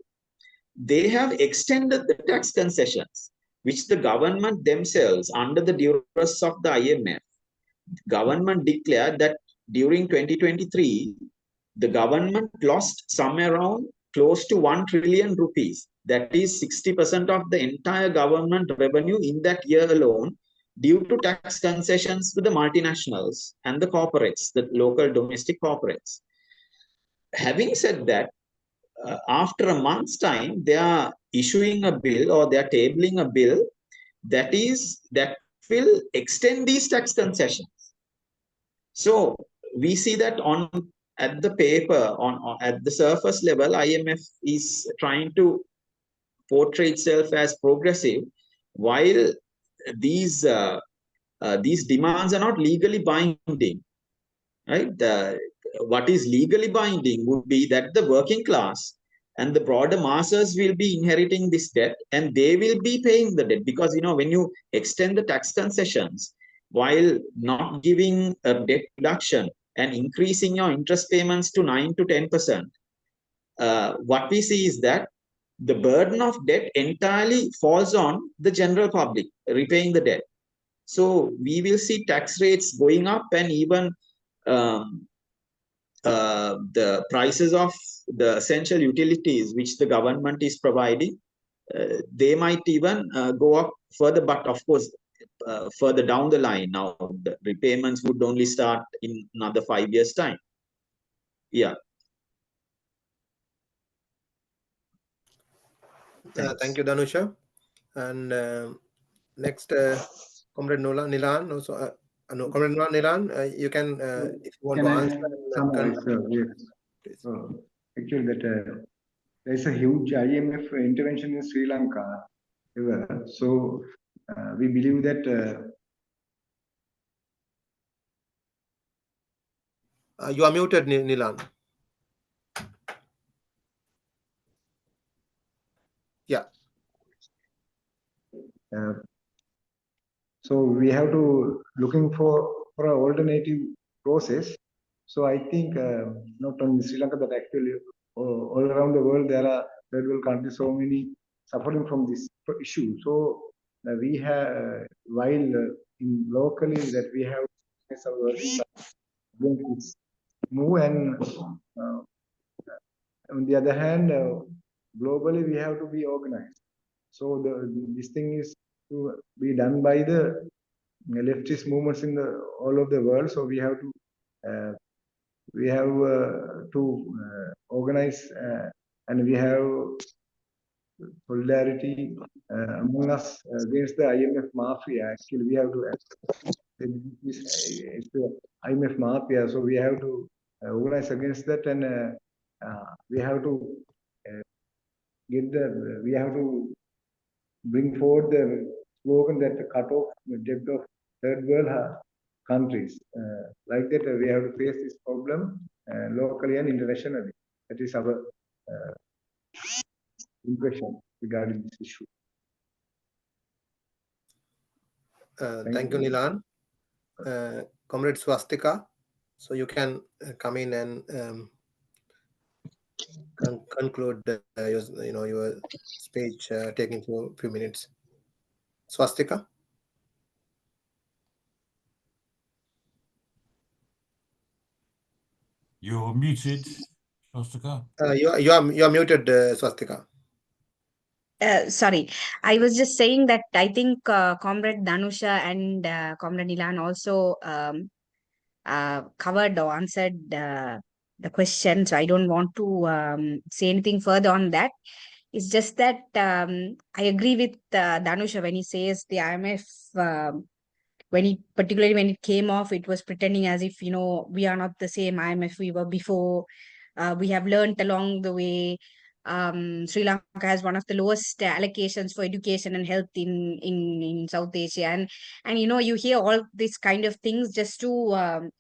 they have extended the tax concessions, which the government themselves, under the duress of the IMF, government declared that during 2023, the government lost somewhere around close to 1 trillion rupees. That is 60% of the entire government revenue in that year alone, due to tax concessions to the multinationals and the corporates, the local domestic corporates. Having said that, after a month's time, they are issuing a bill, or they are tabling a bill that will extend these tax concessions. So we see that at the paper, at the surface level, IMF is trying to portray itself as progressive, while these demands are not legally binding, right? What is legally binding would be that the working class and the broader masses will be inheriting this debt, and they will be paying the debt, because when you extend the tax concessions while not giving a debt reduction and increasing your interest payments to 9 to 10%, what we see is that the burden of debt entirely falls on the general public repaying the debt. So we will see tax rates going up, and even the prices of the essential utilities which the government is providing, they might even go up further. But of course, further down the line, now the repayments would only start in another 5 years' time. Yeah. Thank you, Dhanusha. And next, Comrade Nilan. Also, no, Comrade Nilan, you can, if you want Can to I answer. summarize? Yes. Actually, that there is a huge IMF intervention in Sri Lanka. So we believe that. You are muted, Nilan. Yeah. So we have to looking for an alternative process. So I think not only Sri Lanka, but actually all around the world, there are third world countries so many suffering from this issue. So we have while in locally that we have this move, and on the other hand, globally we have to be organized. So this thing is to be done by the leftist movements in all of the world. So we have to organize, and we have solidarity among us against the IMF mafia. Actually, we have to. It's the IMF mafia, so we have to organize against that, and we have to we have to bring forward the slogan that cut off the debt of third world countries. Like that, we have to face this problem locally and internationally. That is our impression regarding this issue. Thank you, Nilan. Comrade Swastika, so you can come in and conclude your speech, taking a few minutes. Swastika. You're muted, Swastika. You are muted, Swastika. Sorry, I was just saying that I think Comrade Dhanusha and Comrade Nilan also covered or answered the question. So I don't want to say anything further on that. It's just that I agree with Dhanusha when he says the IMF, particularly when it came off, it was pretending as if, we are not the same IMF we were before. We have learned along the way. Sri Lanka has one of the lowest allocations for education and health in South Asia, and you hear all these kind of things just to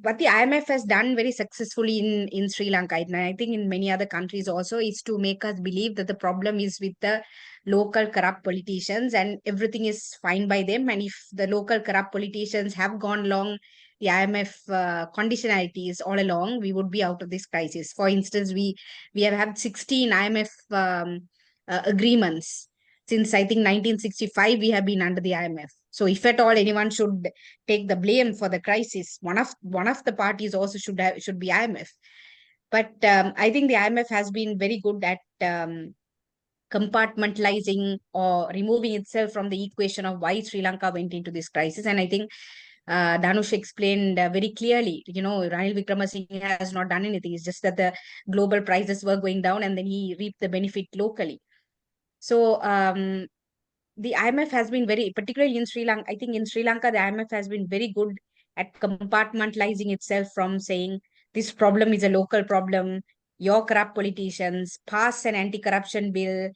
what the IMF has done very successfully in Sri Lanka, and I think in many other countries also, is to make us believe that the problem is with the local corrupt politicians and everything is fine by them. And if the local corrupt politicians have gone along the IMF conditionalities all along, we would be out of this crisis. For instance, we have had 16 IMF agreements since I think 1965. We have been under the IMF. So if at all anyone should take the blame for the crisis, one of the parties also should be IMF. But I think the IMF has been very good at compartmentalizing or removing itself from the equation of why Sri Lanka went into this crisis. And I think Dhanush explained very clearly, Ranil Wickremesinghe has not done anything. It's just that the global prices were going down and then he reaped the benefit locally. So the IMF has been very, particularly in Sri Lanka, I think in Sri Lanka, the IMF has been very good at compartmentalizing itself from saying this problem is a local problem. Your corrupt politicians pass an anti-corruption bill,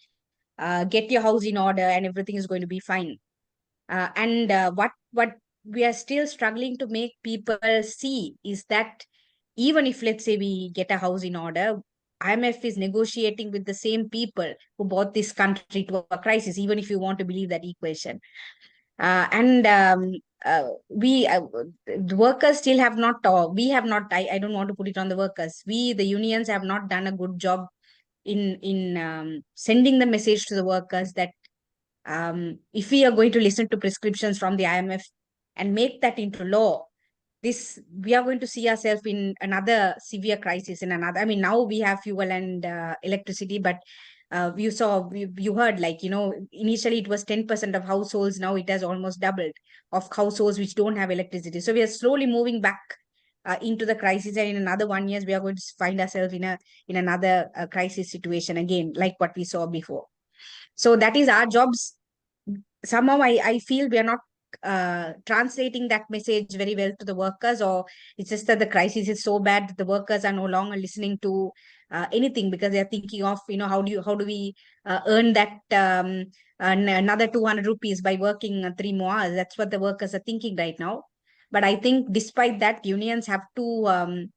get your house in order, and everything is going to be fine. And what we are still struggling to make people see is that even if, let's say, we get a house in order, IMF is negotiating with the same people who brought this country to a crisis, even if you want to believe that equation. And we the workers still have not, we have not, I don't want to put it on the workers, we the unions have not done a good job in sending the message to the workers that if we are going to listen to prescriptions from the IMF and make that into law, we are going to see ourselves in another severe crisis. In another, I mean, now we have fuel and electricity, but you heard, like, initially it was 10% of households, now it has almost doubled of households which don't have electricity. So we are slowly moving back into the crisis, and in another 1 year we are going to find ourselves in another crisis situation again, like what we saw before. So that is our jobs. Somehow I feel we are not translating that message very well to the workers, or it's just that the crisis is so bad that the workers are no longer listening to anything, because they're thinking of, how do we earn that another 200 rupees by working 3 more hours. That's what the workers are thinking right now. But I think despite that, unions have to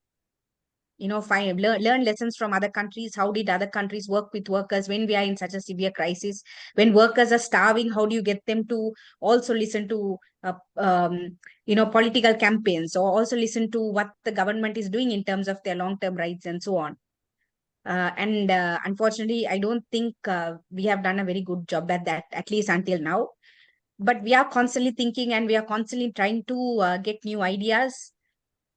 learn lessons from other countries. How did other countries work with workers when we are in such a severe crisis? When workers are starving, how do you get them to also listen to political campaigns, or also listen to what the government is doing in terms of their long-term rights and so on? And unfortunately, I don't think we have done a very good job at that, at least until now. But we are constantly thinking, and we are constantly trying to get new ideas,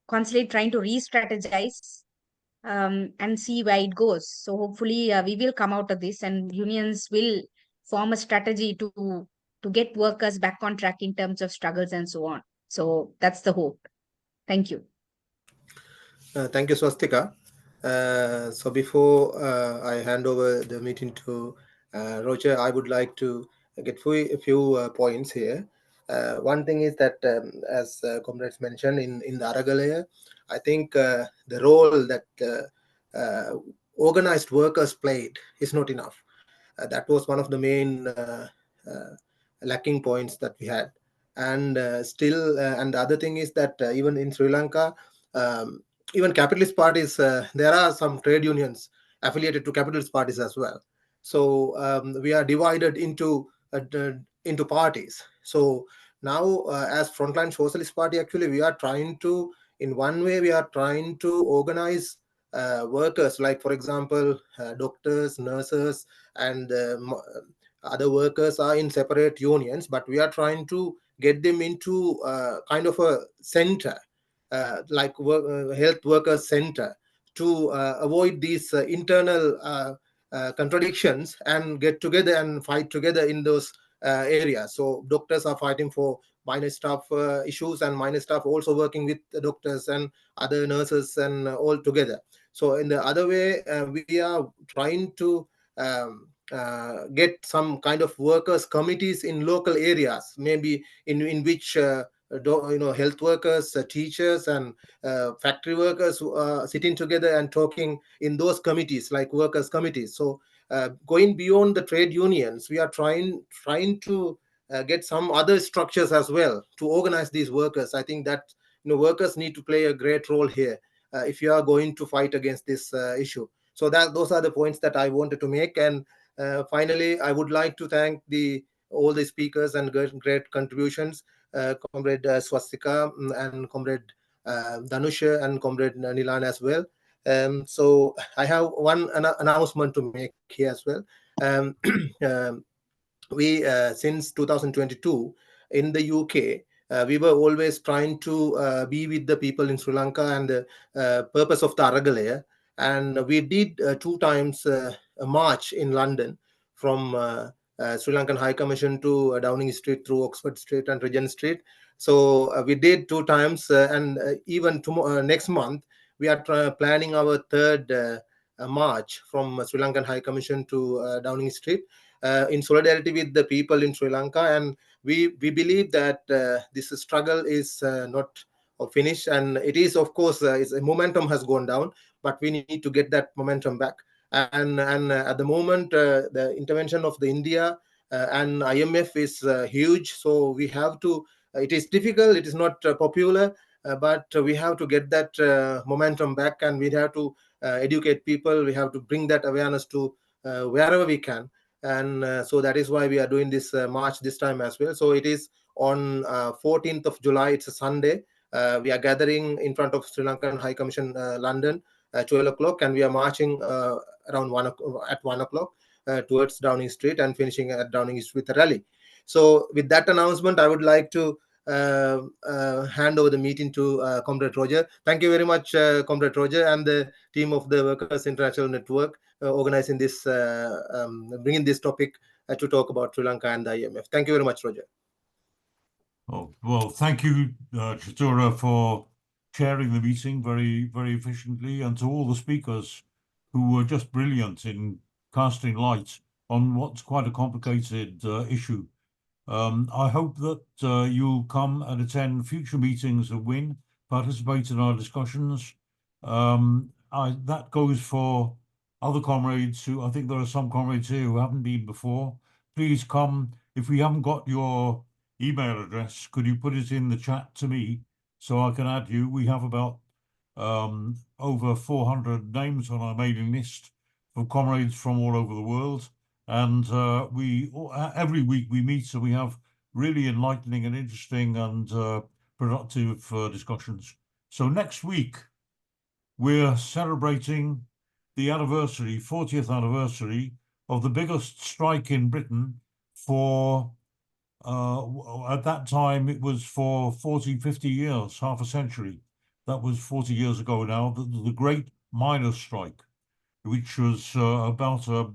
constantly trying to re-strategize, and see where it goes. So hopefully we will come out of this, and unions will form a strategy to get workers back on track in terms of struggles and so on. So that's the hope. Thank you. Thank you, Swastika. So before I hand over the meeting to Roger, I would like to get a few points here. One thing is that, as comrades mentioned, in the aragalaya, I think the role that organized workers played is not enough. That was one of the main lacking points that we had. And still, and the other thing is that even in Sri Lanka, even capitalist parties, there are some trade unions affiliated to capitalist parties as well. So we are divided into parties. So now, as Frontline Socialist Party, actually, we are trying to, in one way, we are trying to organize workers, like, for example, doctors, nurses, and other workers are in separate unions, but we are trying to get them into kind of a center, like health workers center, to avoid these internal contradictions and get together and fight together in those areas. So doctors are fighting for minor staff issues, and minor staff also working with the doctors and other nurses and all together. So in the other way, we are trying to get some kind of workers committees in local areas, maybe in which health workers, teachers, and factory workers sitting together and talking in those committees, like workers committees. So going beyond the trade unions, we are trying to get some other structures as well to organize these workers. I think that workers need to play a great role here if you are going to fight against this issue. So those are the points that I wanted to make. And finally, I would like to thank all the speakers and great contributions, Comrade Swastika and Comrade Dhanusha and Comrade Nilan as well. So I have one announcement to make here as well. We since 2022 in the UK, we were always trying to be with the people in Sri Lanka, and the purpose of the aragalaya. And we did 2 times a march in London from Sri Lankan High Commission to Downing Street, through Oxford Street and Regent Street. So we did 2 times, and even next month we are planning our 3rd march from Sri Lankan High Commission to Downing Street, in solidarity with the people in Sri Lanka. And we believe that this struggle is not finish. And it is, of course, momentum has gone down, but we need to get that momentum back. And at the moment, the intervention of the India and IMF is huge. So we have to. It is difficult. It is not popular, but we have to get that momentum back, and we have to educate people. We have to bring that awareness to wherever we can. And so that is why we are doing this march this time as well. So it is on 14th of July. It's a Sunday. We are gathering in front of Sri Lankan High Commission, London, 12 o'clock, and we are marching around 1 o'clock towards Downing Street and finishing at Downing Street with a rally. So with that announcement, I would like to hand over the meeting to Comrade Roger. Thank you very much, Comrade Roger, and the team of the Workers International Network organizing this, bringing this topic to talk about Sri Lanka and the IMF. Thank you very much, Roger. Oh, well, thank you, Chatura, for chairing the meeting very, very efficiently, and to all the speakers who were just brilliant in casting light on what's quite a complicated issue. I hope that you'll come and attend future meetings of WIN, participate in our discussions. That goes for other comrades who, I think there are some comrades here who haven't been before. Please come. If we haven't got your email address, could you put it in the chat to me so I can add you? We have about over 400 names on our mailing list of comrades from all over the world. And every week we meet, so we have really enlightening and interesting and productive discussions. So next week, we're celebrating the 40th anniversary of the biggest strike in Britain for, at that time, it was for 40, 50 years, half a century. That was 40 years ago now, the Great Miners' Strike, which was about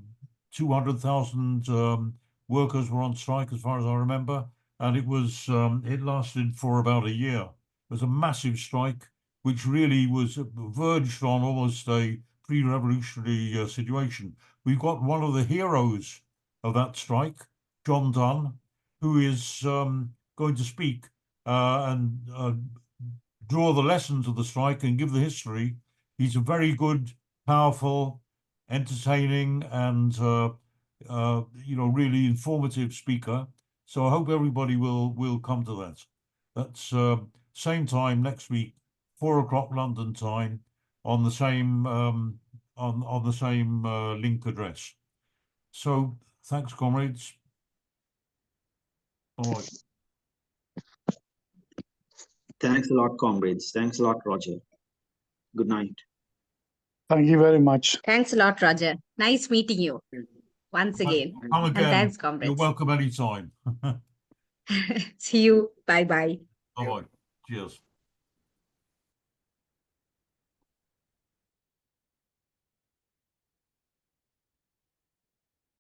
200,000 workers were on strike, as far as I remember, and it was it lasted for about a year. It was a massive strike, which really was verged on almost a pre-revolutionary situation. We've got one of the heroes of that strike, John Donne, who is going to speak and draw the lessons of the strike and give the history. He's a very good, powerful, entertaining, and really informative speaker. So I hope everybody will come to that. That's same time next week, 4 o'clock London time, on the same on the same link address. So thanks, comrades. All right. Thanks a lot, comrades. Thanks a lot, Roger. Good night. Thank you very much. Thanks a lot, Roger. Nice meeting you once again. Come again. And thanks, comrades. You're welcome anytime. See you. Bye-bye. Bye-bye. Cheers.